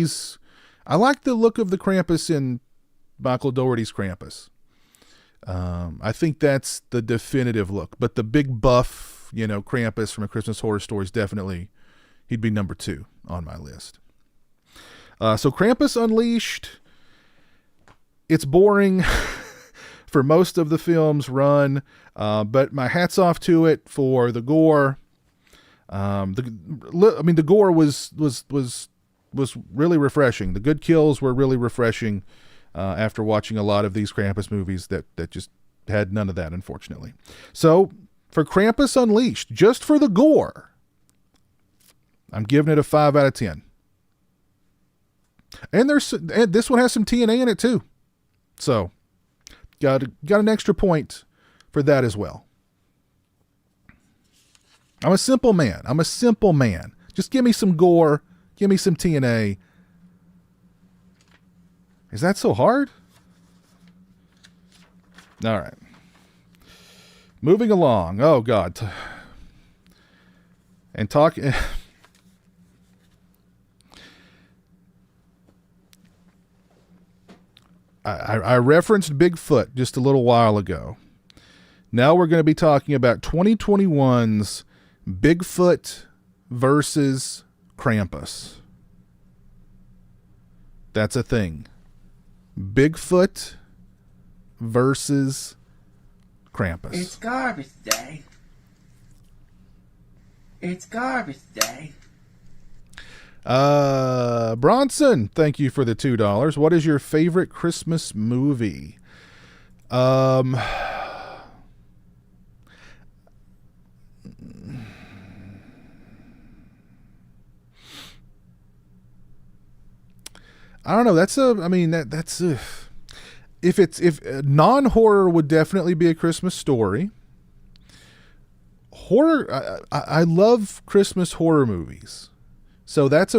I like the look of the Krampus in Michael Dougherty's Krampus. I think that's the definitive look. But the big buff, Krampus from A Christmas Horror Story is definitely, he'd be number 2 on my list. So Krampus Unleashed, it's boring for most of the film's run, but my hat's off to it for the gore. The gore was really refreshing. The good kills were really refreshing after watching a lot of these Krampus movies that just had none of that, unfortunately. So for Krampus Unleashed, just for the gore, I'm giving it a 5 out of 10. And this one has some TNA in it too. So got an extra point for that as well. I'm a simple man. Just give me some gore. Give me some TNA. Is that so hard? All right. Moving along. Oh, God. And talk... I referenced Bigfoot just a little while ago. Now we're going to be talking about 2021's Bigfoot versus Krampus. That's a thing. Bigfoot versus Krampus. It's garbage day. It's garbage day. Bronson, thank you for the $2. What is your favorite Christmas movie? I don't know. If non-horror would definitely be A Christmas Story. Horror, I love Christmas horror movies. So that's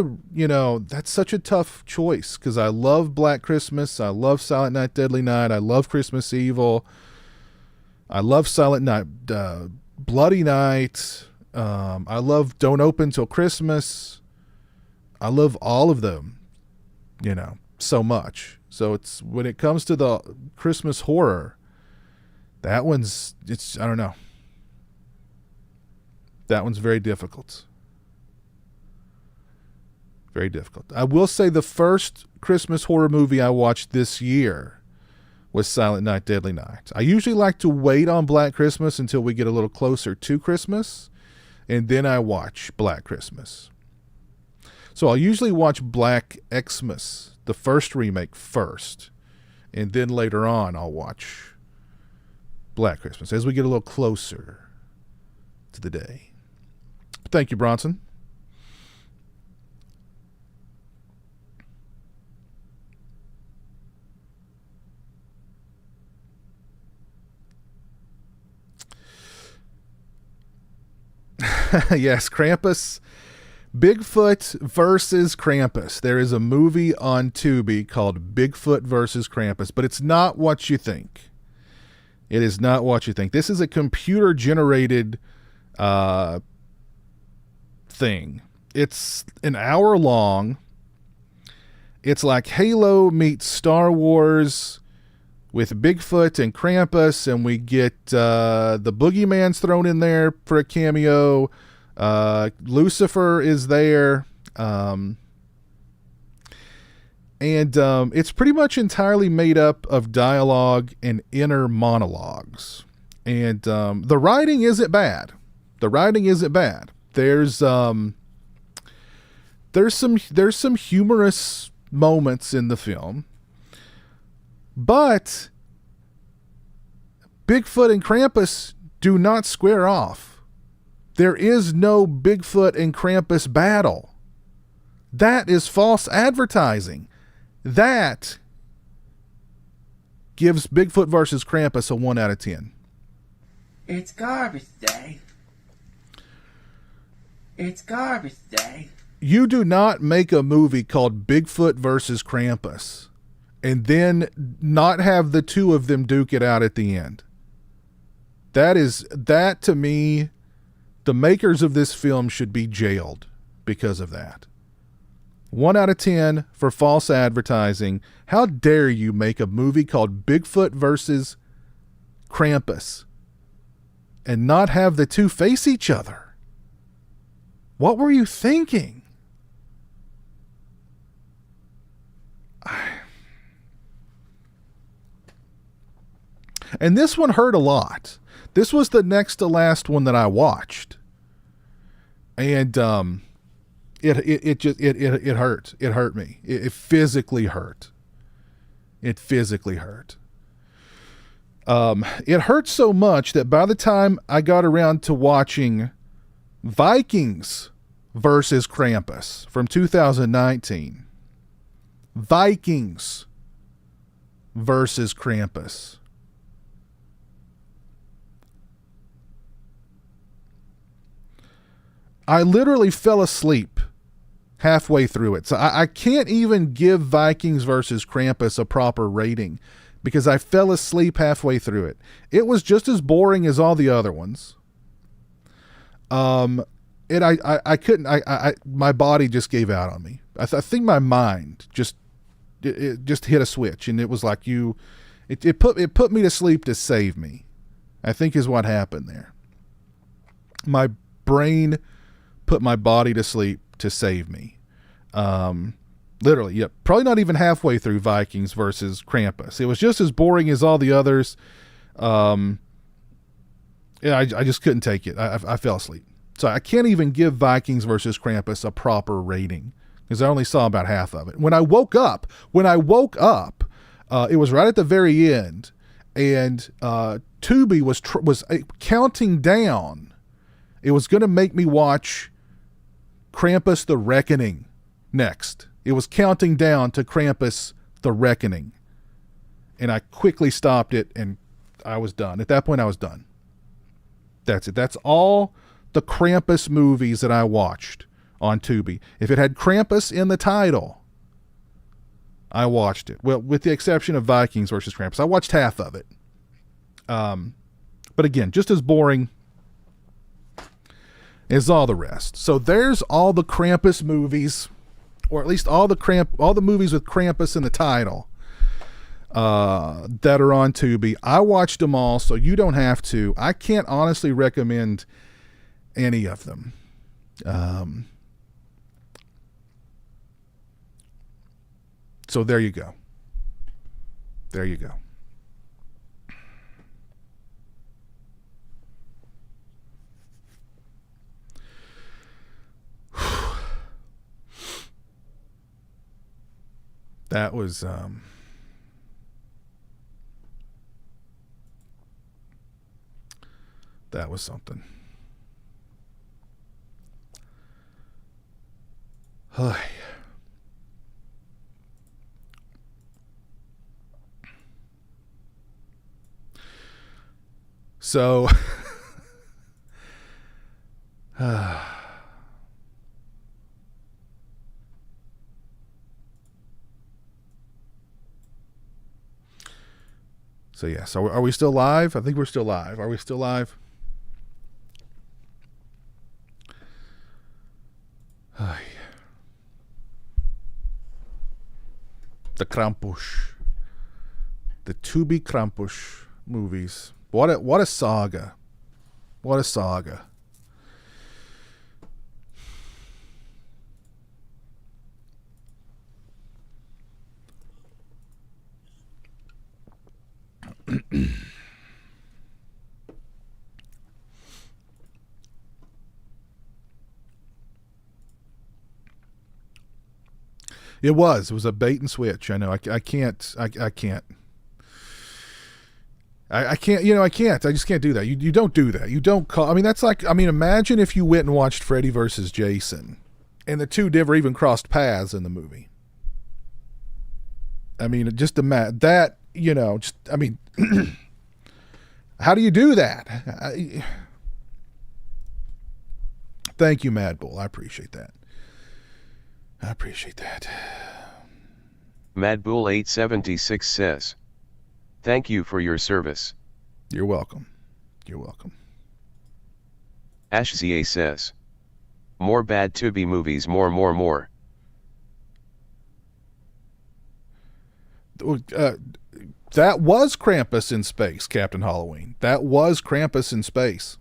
such a tough choice because I love Black Christmas. I love Silent Night, Deadly Night. I love Christmas Evil. I love Silent Night, Bloody Night. I love Don't Open Till Christmas. I love all of them, so much. So it's when it comes to the Christmas horror, I don't know. That one's very difficult. Very difficult. I will say the first Christmas horror movie I watched this year was Silent Night, Deadly Night. I usually like to wait on Black Christmas until we get a little closer to Christmas, and then I watch Black Christmas. So I'll usually watch Black Xmas, the first remake, first, and then later on I'll watch Black Christmas as we get a little closer to the day. Thank you, Bronson. Yes, Krampus. Bigfoot versus Krampus. There is a movie on Tubi called Bigfoot versus Krampus, but it's not what you think. It is not what you think. This is a computer-generated thing. It's an hour long. It's like Halo meets Star Wars with Bigfoot and Krampus, and we get the Boogeyman's thrown in there for a cameo. Lucifer is there. And it's pretty much entirely made up of dialogue and inner monologues. And the writing isn't bad. There's some humorous moments in the film, but Bigfoot and Krampus do not square off. There is no Bigfoot and Krampus battle. That is false advertising. That gives Bigfoot versus Krampus a 1 out of 10. It's garbage day. It's garbage day. You do not make a movie called Bigfoot versus Krampus and then not have the two of them duke it out at the end. That to me, the makers of this film should be jailed because of that. 1 out of 10 for false advertising. How dare you make a movie called Bigfoot versus Krampus and not have the two face each other? What were you thinking? And this one hurt a lot. This was the next to last one that I watched. And it hurt. It hurt me. It physically hurt. It physically hurt. It hurt so much that by the time I got around to watching Vikings versus Krampus from 2019, Vikings versus Krampus, I literally fell asleep halfway through it. So I can't even give Vikings versus Krampus a proper rating because I fell asleep halfway through it. It was just as boring as all the other ones. And I couldn't, my body just gave out on me. I think my mind just hit a switch, and it was like it put me to sleep to save me, I think is what happened there. My brain put my body to sleep to save me. Literally, yeah, probably not even halfway through Vikings versus Krampus. It was just as boring as all the others. I just couldn't take it. I fell asleep. So I can't even give Vikings versus Krampus a proper rating because I only saw about half of it. When I woke up, it was right at the very end, and Tubi was counting down. It was going to make me watch Krampus the Reckoning next. It was counting down to Krampus the Reckoning. And I quickly stopped it, and I was done. At that point, I was done. That's it. That's all the Krampus movies that I watched on Tubi. If it had Krampus in the title, I watched it. Well, with the exception of Vikings versus Krampus. I watched half of it. But again, just as boring as all the rest. So there's all the Krampus movies, or at least all the movies with Krampus in the title that are on Tubi. I watched them all, so you don't have to. I can't honestly recommend any of them. So there you go. There you go. That was something. So So yeah, so are we still live? I think we're still live. Are we still live? The Krampus. The Tubi Krampus movies. What a saga. What a saga. It was a bait and switch. I know. I can't. I can't. I can't. I can't. I just can't do that. You don't do that. You don't call. I mean, that's like. I mean, imagine if you went and watched Freddy versus Jason, and the two never even crossed paths in the movie. I mean, just imagine that. Just. I mean, how do you do that? Thank you, Mad Bull. I appreciate that. Mad Bull 876 says, "Thank you for your service." You're welcome. Ashzia says, "More bad Tubi movies, more. That was Krampus in space, Captain Halloween. That was Krampus in space.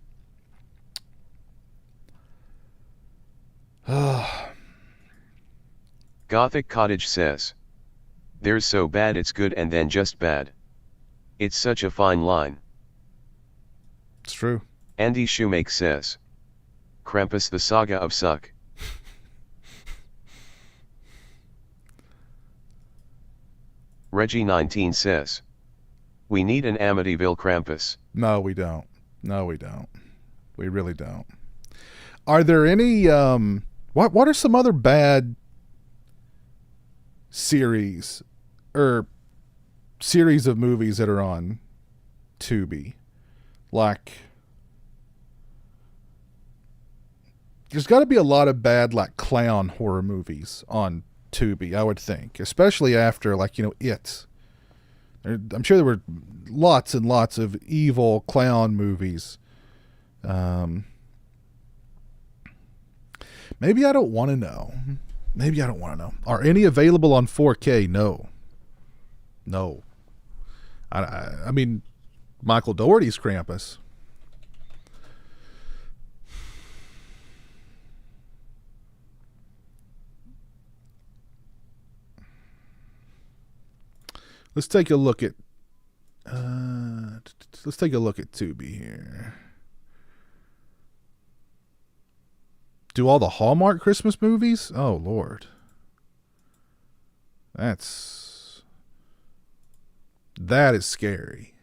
Gothic Cottage says, "There's so bad it's good and then just bad. It's such a fine line." It's true. Andy Shoemake says, "Krampus the Saga of Suck." Reggie 19 says, "We need an Amityville Krampus." No, we don't. We really don't. Are there any what are some other bad series or series of movies that are on Tubi? Like, there's got to be a lot of bad like clown horror movies on Tubi, I would think, especially after It. I'm sure there were lots and lots of evil clown movies. Maybe I don't want to know. Are any available on 4K? No. I mean, Michael Dougherty's Krampus. Let's take a look at Tubi here. Do all the Hallmark Christmas movies? Oh Lord. That is scary.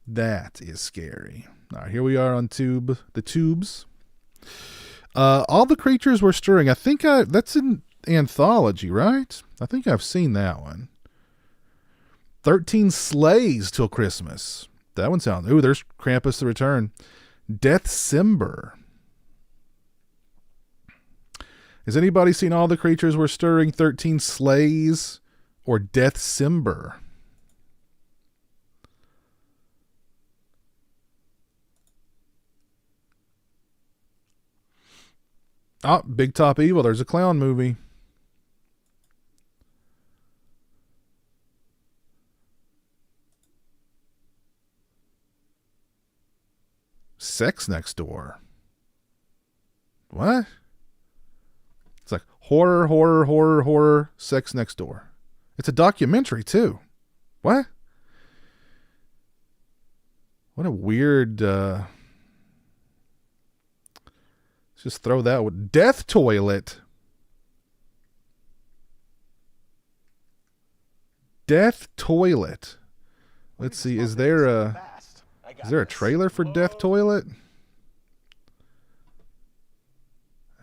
That is scary. All right, here we are on the tubes. All the Creatures Were Stirring. I think that's an anthology, right? I think I've seen that one. 13 Sleighs Till Christmas. That one sounds... Ooh, there's Krampus the Return. Deathcember. Has anybody seen All the Creatures Were Stirring, 13 Sleighs, or Deathcember? Oh, Big Top Evil. There's a clown movie. Sex Next Door. What? It's like horror, Sex Next Door. It's a documentary too. What? What a weird... Let's just throw that with Death Toilet. Death Toilet. Let's see. Is there a trailer for Death Toilet?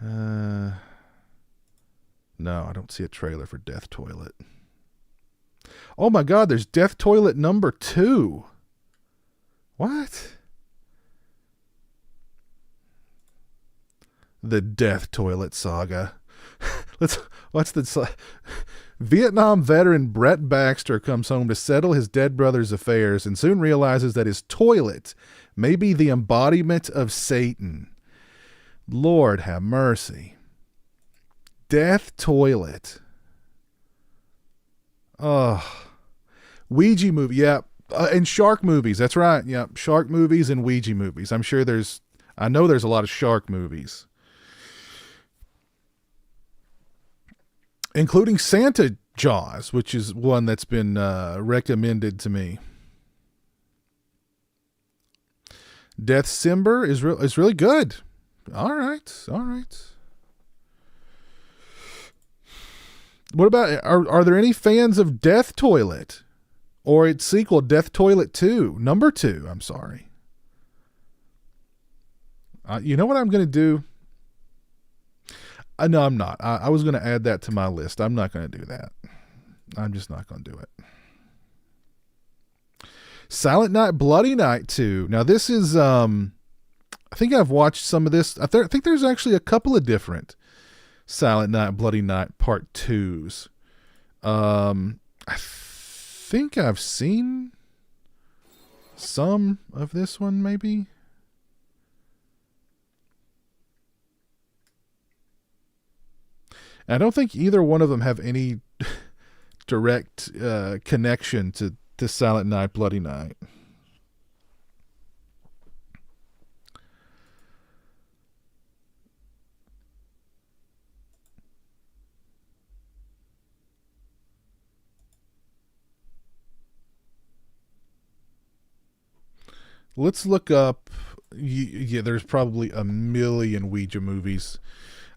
No, I don't see a trailer for Death Toilet. Oh my God, there's Death Toilet number 2. What? The Death Toilet Saga. Let's watch Vietnam veteran Brett Baxter comes home to settle his dead brother's affairs and soon realizes that his toilet may be the embodiment of Satan. Lord have mercy. Death toilet. Oh. Ouija movie. Yeah. And shark movies. That's right. Yeah. Shark movies and Ouija movies. I know there's a lot of shark movies. Including Santa Jaws, which is one that's been recommended to me. Death Simber is really good. All right. What about, are there any fans of Death Toilet? Or its sequel, Death Toilet 2, number 2, I'm sorry. You know what I'm going to do? No, I'm not. I was going to add that to my list. I'm not going to do that. I'm just not going to do it. Silent Night, Bloody Night 2. Now this is, I think I've watched some of this. I think there's actually a couple of different Silent Night, Bloody Night Part 2s. I think I've seen some of this one, maybe. I don't think either one of them have any direct connection to Silent Night, Bloody Night. Let's look up. Yeah, there's probably a million Ouija movies.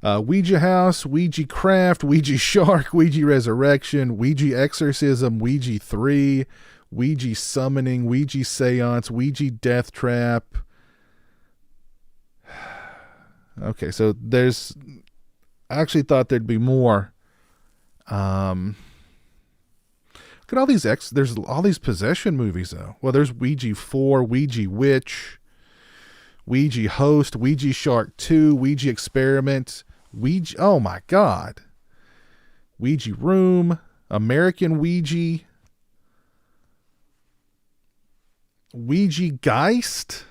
Ouija House, Ouija Craft, Ouija Shark, Ouija Resurrection, Ouija Exorcism, Ouija 3, Ouija Summoning, Ouija Seance, Ouija Death Trap. Okay, so there's... I actually thought there'd be more. Look at all these there's all these possession movies, though. Well, there's Ouija 4, Ouija Witch, Ouija Host, Ouija Shark 2, Ouija Experiment, Ouija... Oh, my God. Ouija Room, American Ouija, Ouija Geist.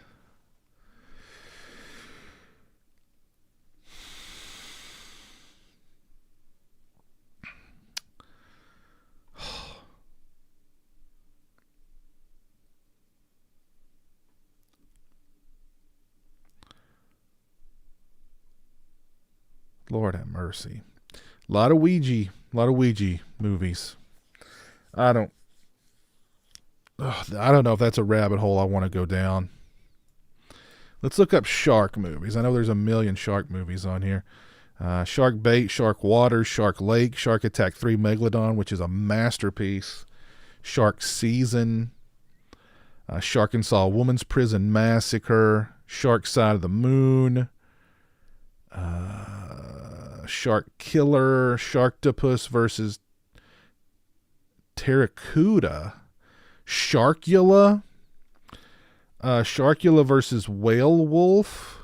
Lord have mercy. A lot of Ouija movies. I don't know if that's a rabbit hole I want to go down. Let's look up shark movies. I know there's a million shark movies on here. Shark Bait, Shark Water, Shark Lake, Shark Attack 3 Megalodon, which is a masterpiece. Shark Season, Shark and Saw Woman's Prison Massacre, Shark Side of the Moon, Shark Killer, Sharktopus versus Terracuda, Sharkula, Sharkula versus Whale Wolf,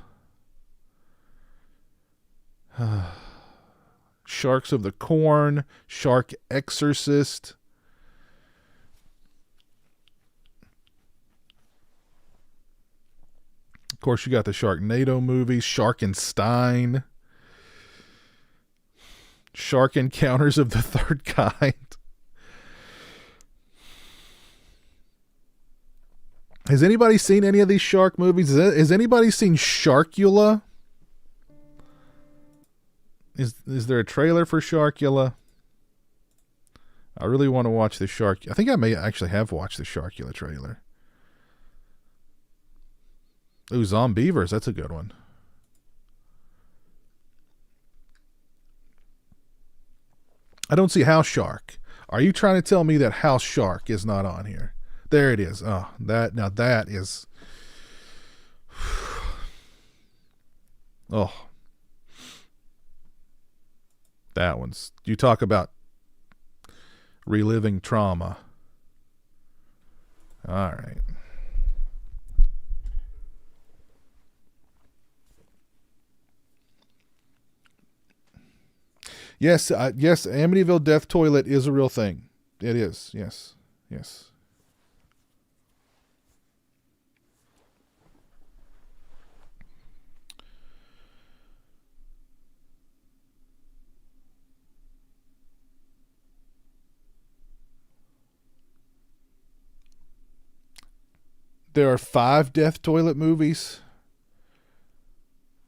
Sharks of the Corn, Shark Exorcist, of course you got the Sharknado movies, Sharkenstein, Shark Encounters of the Third Kind. Has anybody seen any of these shark movies? Has anybody seen Sharkula? Is there a trailer for Sharkula? I really want to watch the Shark. I think I may actually have watched the Sharkula trailer. Ooh, Zombievers. That's a good one. I don't see House Shark. Are you trying to tell me that House Shark is not on here? There it is. Oh, that is... Oh. That one's... You talk about reliving trauma. All right. Yes, yes, Amityville Death Toilet is a real thing. It is. Yes. Yes. There are 5 Death Toilet movies.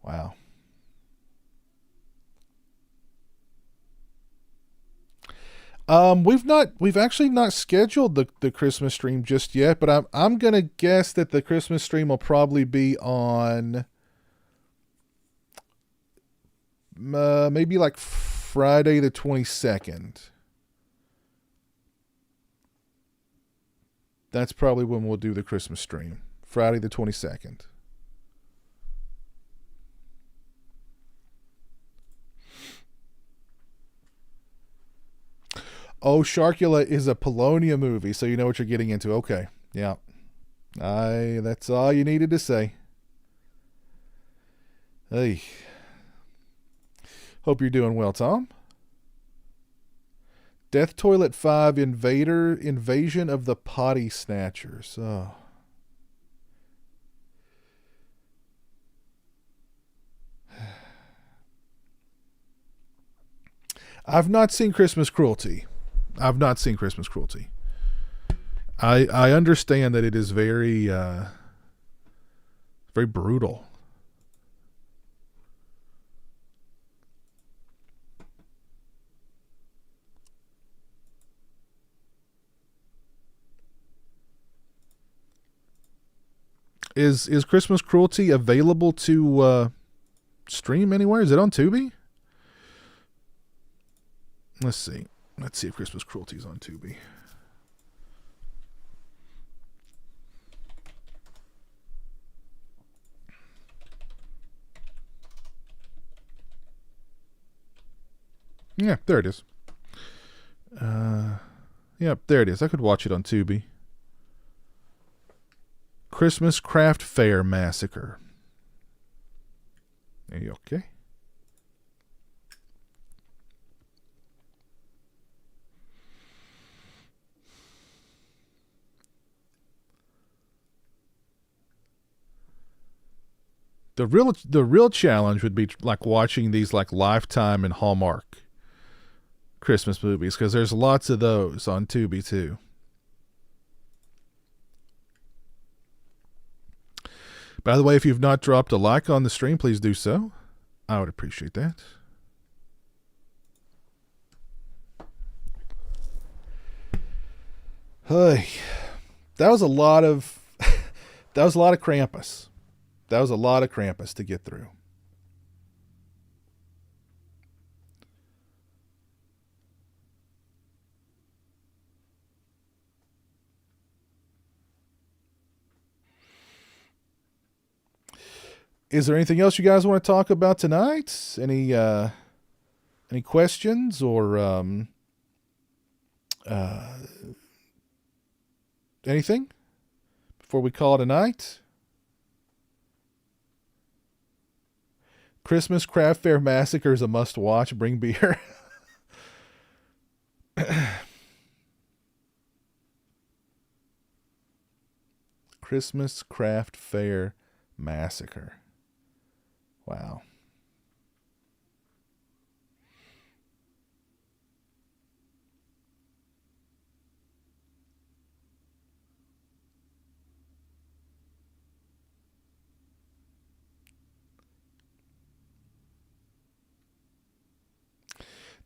Wow. We've actually not scheduled the Christmas stream just yet, but I'm gonna guess that the Christmas stream will probably be on maybe like Friday the 22nd. That's probably when we'll do the Christmas stream. Friday the 22nd. Oh, Sharkula is a Polonia movie, so you know what you're getting into. Okay. Yeah. That's all you needed to say. Hey. Hope you're doing well, Tom. Death Toilet 5 Invasion of the Potty Snatchers. Oh. I've not seen Christmas Cruelty. I understand that it is very very brutal. Is Christmas Cruelty available to stream anywhere? Is it on Tubi? Let's see. Let's see if Christmas Cruelty is on Tubi. Yeah, there it is. Yeah, there it is. I could watch it on Tubi. Christmas Craft Fair Massacre. Are you okay? The real challenge would be like watching these like Lifetime and Hallmark Christmas movies, because there's lots of those on Tubi too. By the way, if you've not dropped a like on the stream, please do so. I would appreciate that. Hey, that was a lot of Krampus. That was a lot of Krampus to get through. Is there anything else you guys want to talk about tonight? Any questions or anything before we call it a night? Christmas Craft Fair Massacre is a must-watch. Bring beer. Christmas Craft Fair Massacre. Wow.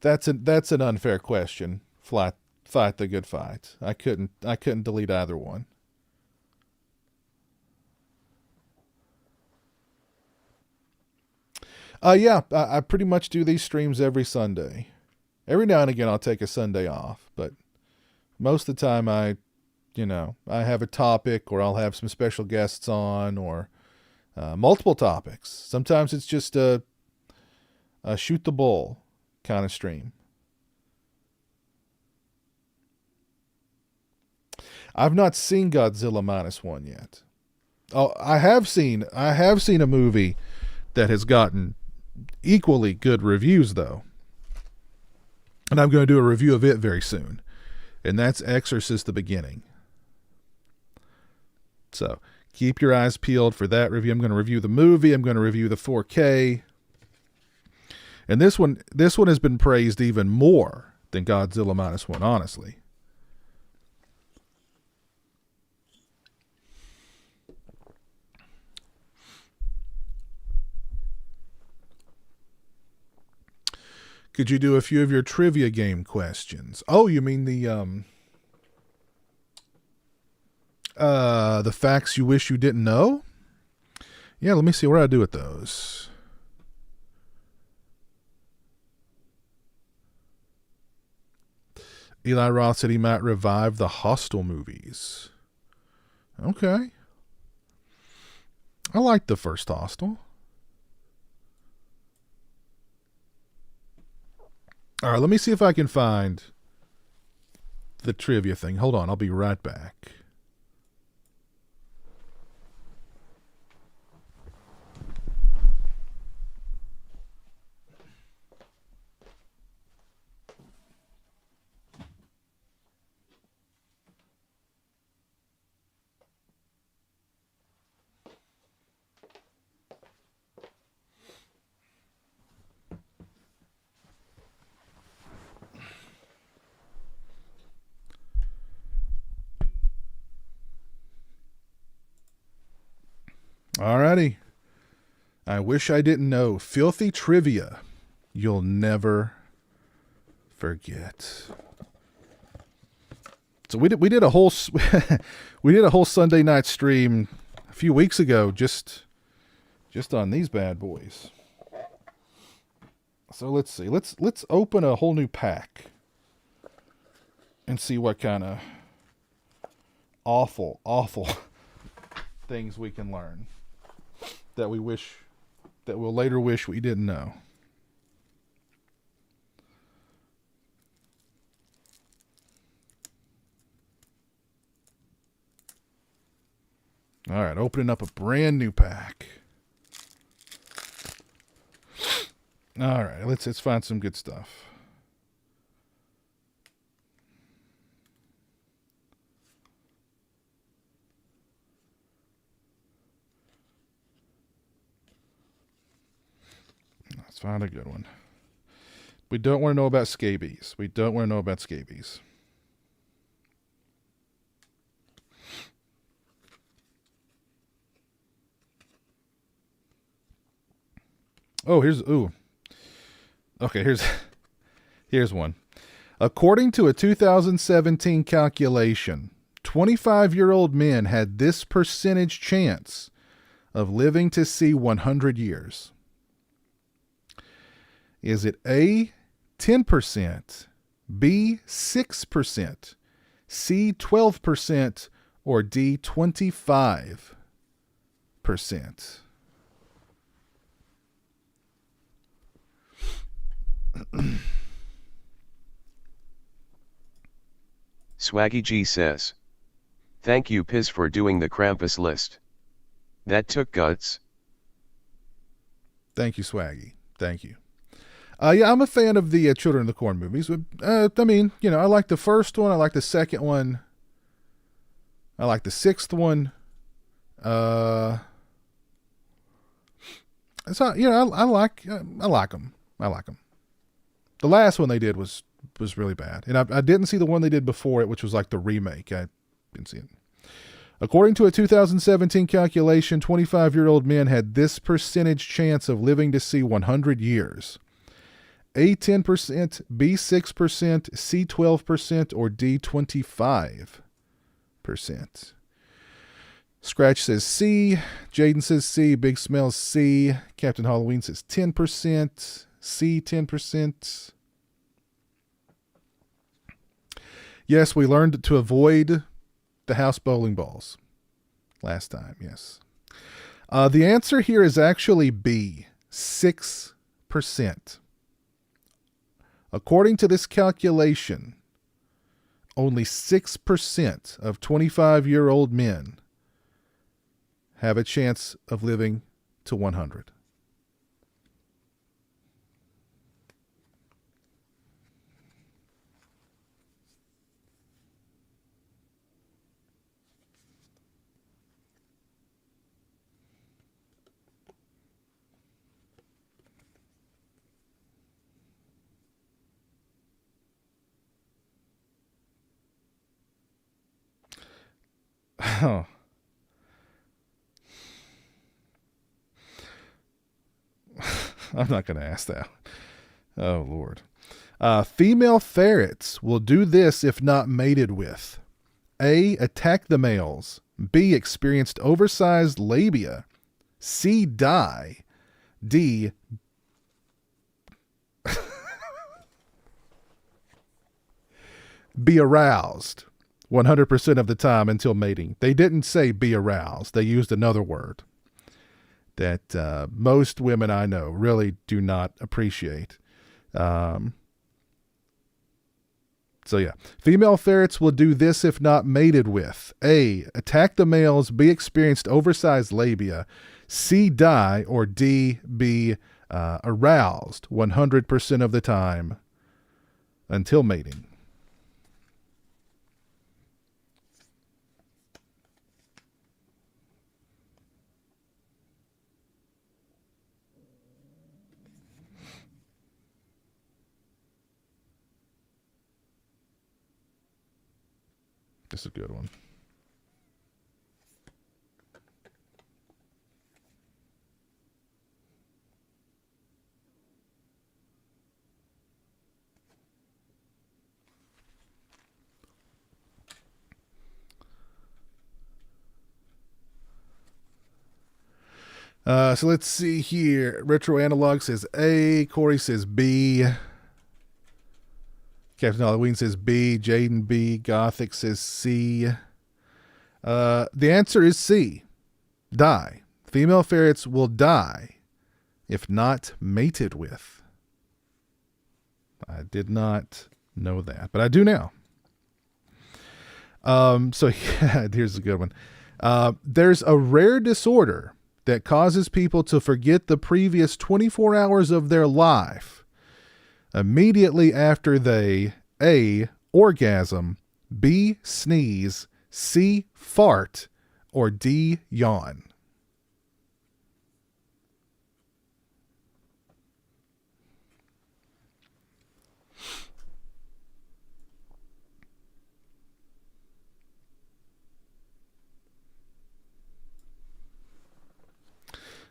That's an unfair question. Fight the good fight. I couldn't delete either one. Yeah, I pretty much do these streams every Sunday. Every now and again I'll take a Sunday off, but most of the time I have a topic, or I'll have some special guests on, or multiple topics. Sometimes it's just a shoot the bull kind of stream. I've not seen Godzilla -1 yet. Oh, I have seen a movie that has gotten equally good reviews though. And I'm going to do a review of it very soon. And that's Exorcist the Beginning. So keep your eyes peeled for that review. I'm going to review the movie. I'm going to review the 4K. And this one has been praised even more than Godzilla Minus One, honestly. Could you do a few of your trivia game questions? Oh, you mean the facts you wish you didn't know? Yeah, let me see what I do with those. Eli Roth said he might revive the Hostel movies. Okay. I liked the first Hostel. All right, let me see if I can find the trivia thing. Hold on, I'll be right back. Alrighty. I wish I didn't know. Filthy trivia. You'll never forget. So we did a whole Sunday night stream a few weeks ago just on these bad boys. So let's see. Let's open a whole new pack and see what kind of awful things we can learn that we'll later wish we didn't know. All right, opening up a brand new pack. All right, let's find some good stuff. Let's find a good one. We don't want to know about scabies. Oh, here's one. According to a 2017 calculation, 25-year-old men had this percentage chance of living to see 100 years. Is it A, 10%, B, 6%, C, 12%, or D, 25%? Swaggy G says, "Thank you Piz for doing the Krampus list. That took guts." Thank you, Swaggy. Thank you. Yeah, I'm a fan of the Children of the Corn movies. I mean, I like the first one. I like the second one. I like the sixth one. So I like them. I like them. The last one they did was really bad, and I didn't see the one they did before it, which was like the remake. I didn't see it. According to a 2017 calculation, 25-year-old men had this percentage chance of living to see 100 years. A, 10%, B, 6%, C, 12%, or D, 25%. Scratch says C. Jaden says C. Big Smells C. Captain Halloween says 10%. C, 10%. Yes, we learned to avoid the house bowling balls last time, yes. The answer here is actually B, 6%. According to this calculation, only 6% of 25-year-old men have a chance of living to 100. Oh. I'm not going to ask that. Oh, Lord. Female ferrets will do this if not mated with. A, attack the males. B, experienced oversized labia. C, die. D, be aroused 100% of the time until mating. They didn't say be aroused. They used another word that most women I know really do not appreciate. So yeah, female ferrets will do this if not mated with. A, attack the males. B, experienced oversized labia. C, die. Or D, be aroused 100% of the time until mating. This is a good one. So let's see here. Retro Analog says A. Corey says B. Captain Halloween says B. Jaden B. Gothic says C. The answer is C. Die. Female ferrets will die if not mated with. I did not know that, but I do now. So yeah, here's a good one. There's a rare disorder that causes people to forget the previous 24 hours of their life immediately after they A, orgasm, B, sneeze, C, fart, or D, yawn.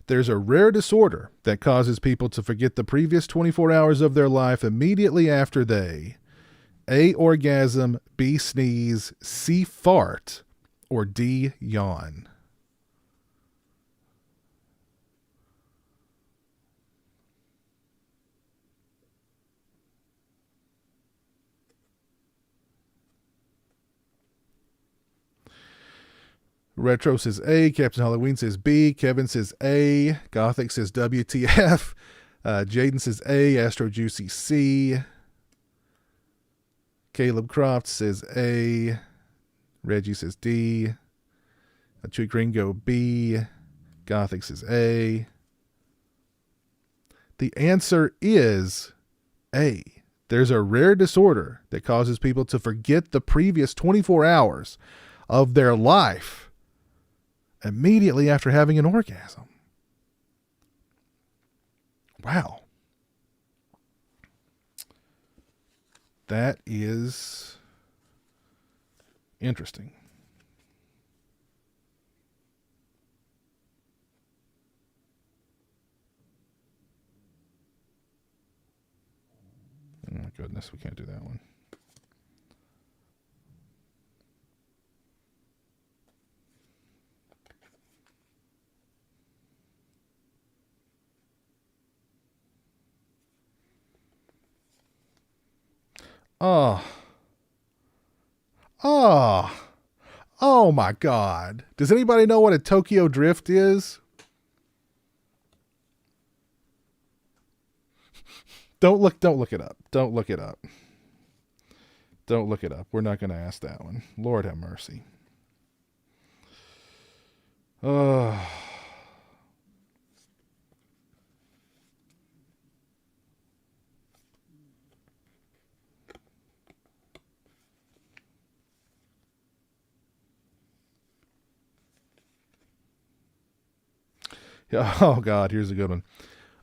There's a rare disorder that causes people to forget the previous 24 hours of their life immediately after they A, orgasm, B, sneeze, C, fart, or D, yawn. Retro says A. Captain Halloween says B. Kevin says A. Gothic says WTF. Jaden says A. Astro Juicy C. Caleb Croft says A. Reggie says D. Chewy Gringo B. Gothic says A. The answer is A. There's a rare disorder that causes people to forget the previous 24 hours of their life immediately after having an orgasm. Wow. That is interesting. Oh my goodness, we can't do that one. Oh my God. Does anybody know what a Tokyo Drift is? Don't look it up. Don't look it up. Don't look it up. We're not going to ask that one. Lord have mercy. Oh. Oh, God, here's a good one.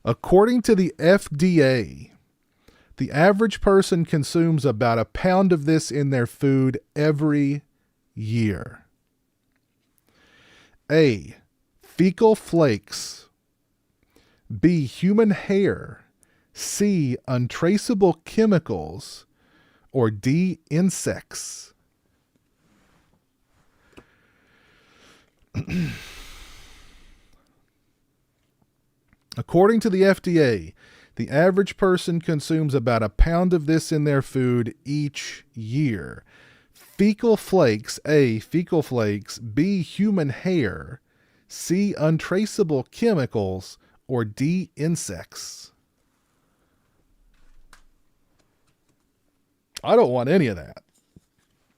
According to the FDA, the average person consumes about a pound of this in their food every year. A, fecal flakes. B, human hair. C, untraceable chemicals. Or D, insects. According to the FDA, the average person consumes about a pound of this in their food each year. Fecal flakes, A, fecal flakes, B, human hair, C, untraceable chemicals, or D, insects. I don't want any of that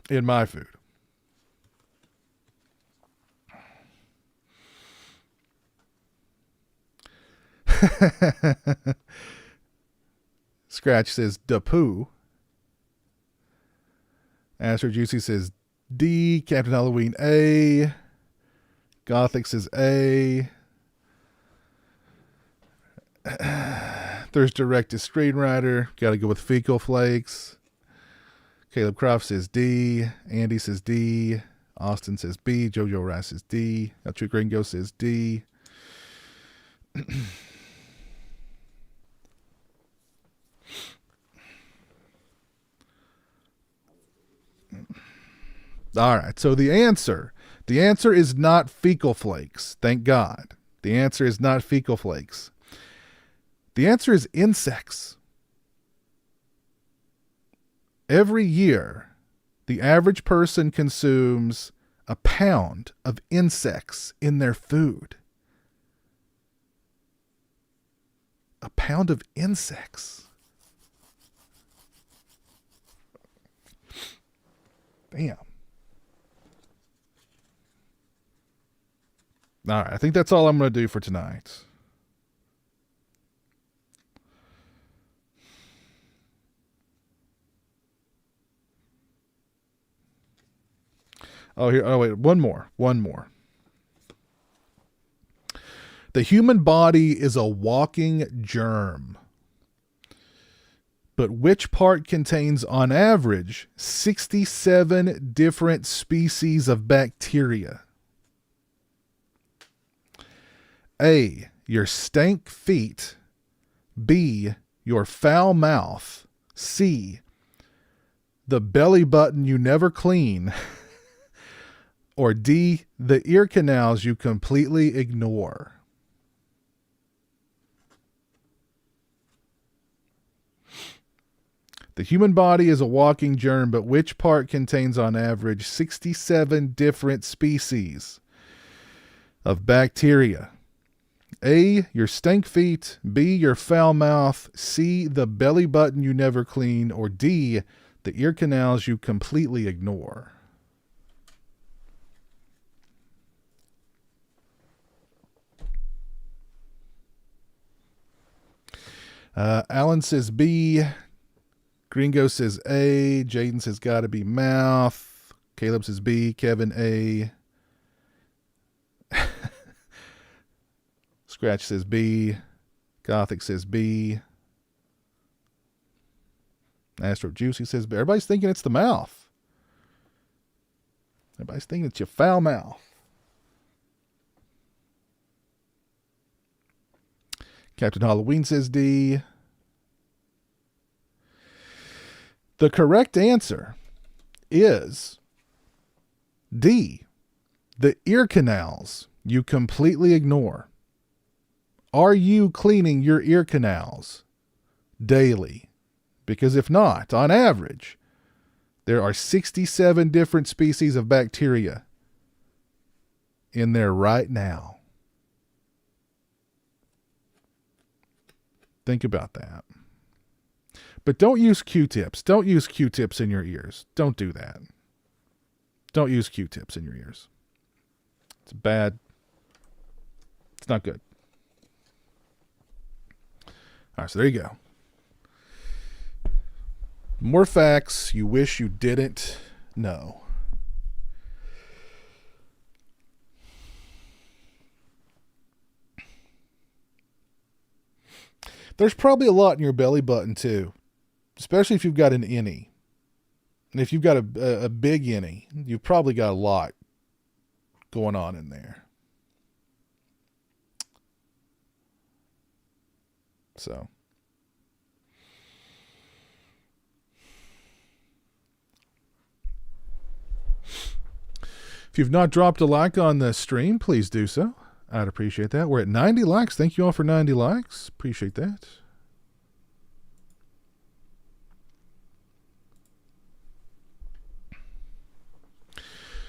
in my food. Scratch says da poo. Astro Juicy says D. Captain Halloween A. Gothic says A. There's direct to screenwriter. Gotta go with fecal flakes. Caleb Croft says D. Andy says D. Austin says B. Jojo Rice says D. True Gringo says D. All right, so the answer is not fecal flakes. Thank God. The answer is not fecal flakes. The answer is insects. Every year, the average person consumes a pound of insects in their food. A pound of insects. Damn. All right, I think that's all I'm going to do for tonight. Oh, wait, one more. The human body is a walking germ. But which part contains, on average, 67 different species of bacteria? A, your stank feet. B, your foul mouth. C, the belly button you never clean. Or D, the ear canals you completely ignore. The human body is a walking germ, but which part contains on average 67 different species of bacteria? A, your stank feet. B, your foul mouth. C, the belly button you never clean. Or D, the ear canals you completely ignore. Alan says B. Gringo says A. Jaden says gotta be mouth. Caleb says B. Kevin A. Scratch says B. Gothic says B. Astro Juicy says B. Everybody's thinking it's the mouth. Everybody's thinking it's your foul mouth. Captain Halloween says D. The correct answer is D. The ear canals you completely ignore. Are you cleaning your ear canals daily? Because if not, on average, there are 67 different species of bacteria in there right now. Think about that. But don't use Q-tips. Don't use Q-tips in your ears. Don't do that. Don't use Q-tips in your ears. It's bad. It's not good. All right, so there you go. More facts you wish you didn't know. There's probably a lot in your belly button too, especially if you've got an innie. And if you've got a big innie, you've probably got a lot going on in there. So. If you've not dropped a like on the stream, please do so. I'd appreciate that. We're at 90 likes. Thank you all for 90 likes. Appreciate that.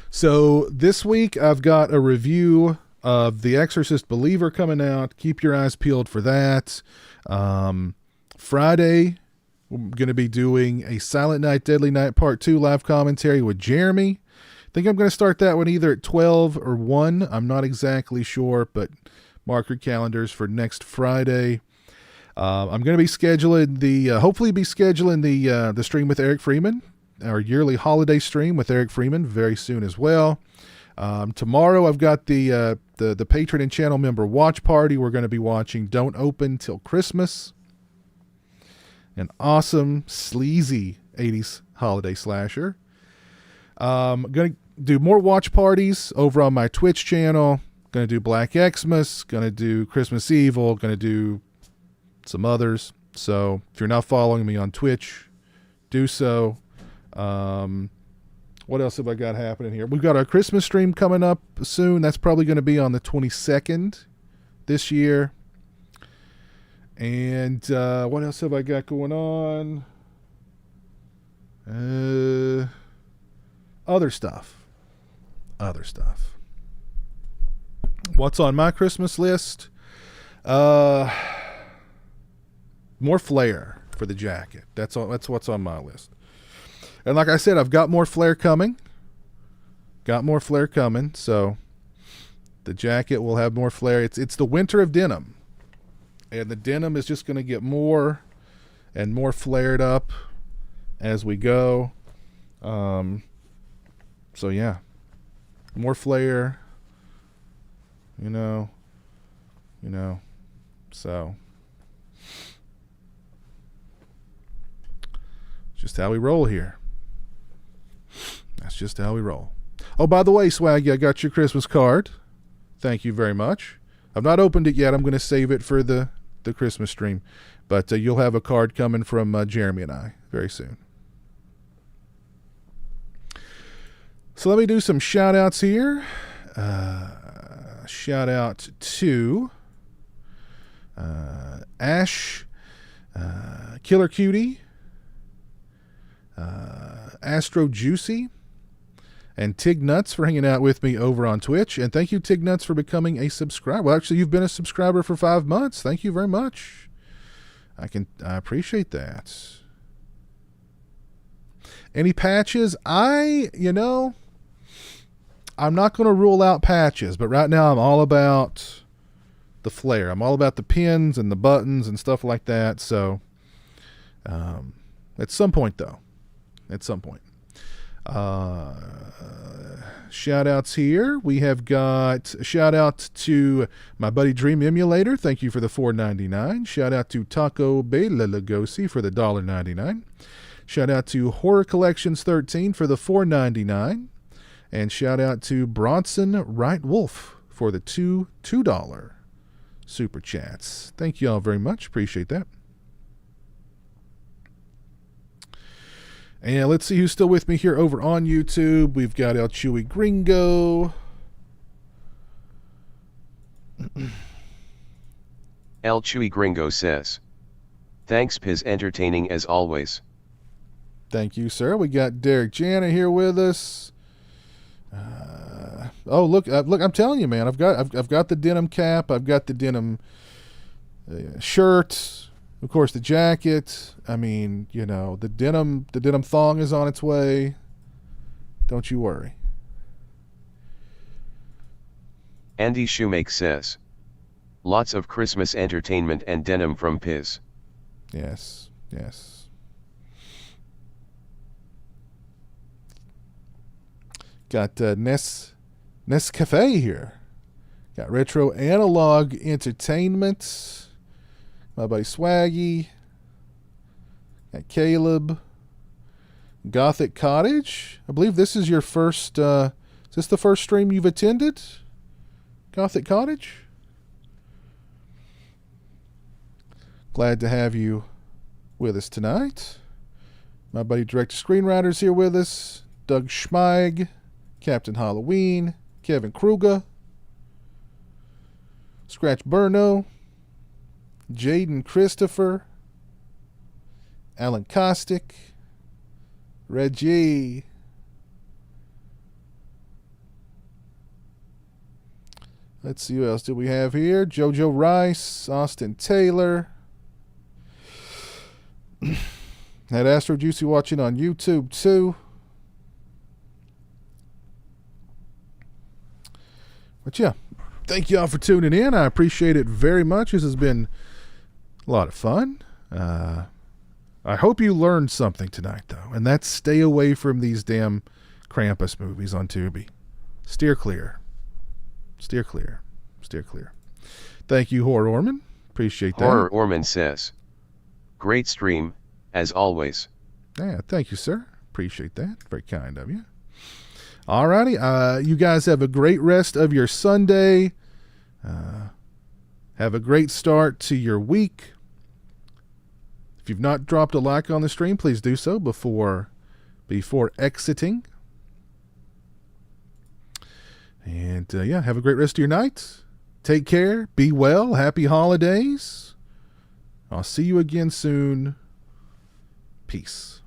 So this week I've got a review of The Exorcist Believer coming out. Keep your eyes peeled for that. Friday, we're going to be doing a Silent Night, Deadly Night Part 2 live commentary with Jeremy. I think I'm going to start that one either at 12 or 1. I'm not exactly sure, but mark your calendars for next Friday. I'm going to be scheduling hopefully be scheduling the stream with Eric Freeman, our yearly holiday stream with Eric Freeman very soon as well. Tomorrow I've got the patron and channel member watch party. We're going to be watching Don't Open Till Christmas, an awesome sleazy 80s holiday slasher. I'm going to do more watch parties over on my Twitch channel. Going to do Black Xmas, going to do Christmas Evil, going to do some others. So if you're not following me on Twitch, do so. What else have I got happening here? We've got our Christmas stream coming up soon. That's probably going to be on the 22nd this year. And what else have I got going on? Other stuff. What's on my Christmas list? More flair for the jacket. That's what's on my list. And like I said, I've got more flair coming. So the jacket will have more flair. It's the winter of denim. And the denim is just going to get more and more flared up as we go. So yeah, more flair, so just how we roll here. That's just how we roll. Oh, by the way, Swaggy, I got your Christmas card. Thank you very much. I've not opened it yet. I'm going to save it for the Christmas stream, but you'll have a card coming from Jeremy and I very soon. So let me do some shout outs here. Shout out to Ash, Killer Cutie, Astro Juicy, and Tig Nuts for hanging out with me over on Twitch. And thank you, Tig Nuts, for becoming a subscriber. Well, actually, you've been a subscriber for 5 months. Thank you very much. I appreciate that. Any patches? I'm not going to rule out patches, but right now I'm all about the flair. I'm all about the pins and the buttons and stuff like that. So, at some point, though. Shout outs here. We have got a shout out to my buddy Dream Emulator. Thank you for the $4.99. Shout out to Taco Bela Lugosi for the $1.99. Shout out to Horror Collections 13 for the $4.99. And shout out to Bronson Wright Wolf for the $2 super chats. Thank you all very much. Appreciate that. And let's see who's still with me here over on YouTube. We've got El Chewy Gringo. El Chewy Gringo says, "Thanks, Piz, entertaining as always." Thank you, sir. We got Derek Jana here with us. Look! I'm telling you, man. I've got the denim cap. I've got the denim shirt. Of course, the jacket. I mean, the denim thong is on its way. Don't you worry. Andy Shoemake says, "Lots of Christmas entertainment and denim from Piz." Yes. Got Nescafe here. Got Retro Analog Entertainment. My buddy Swaggy. Got Caleb. Gothic Cottage. I believe this is your first, is this the first stream you've attended? Gothic Cottage? Glad to have you with us tonight. My buddy Director Screenwriter's here with us. Doug Schmeig, Captain Halloween, Kevin Kruger, Scratch Burno, Jaden Christopher, Alan Kostick, Reggie. Let's see who else do we have here. Jojo Rice, Austin Taylor. Had Astro Juicy watching on YouTube too. But yeah, thank y'all for tuning in. I appreciate it very much. This has been a lot of fun. I hope you learned something tonight, though, and that's stay away from these damn Krampus movies on Tubi. Steer clear. Steer clear. Steer clear. Thank you, Horror Orman. Appreciate that. Horror Orman says, great stream, as always. Yeah, thank you, sir. Appreciate that. Very kind of you. Alrighty. You guys have a great rest of your Sunday. Have a great start to your week. If you've not dropped a like on the stream, please do so before exiting. And yeah, have a great rest of your night. Take care. Be well. Happy holidays. I'll see you again soon. Peace.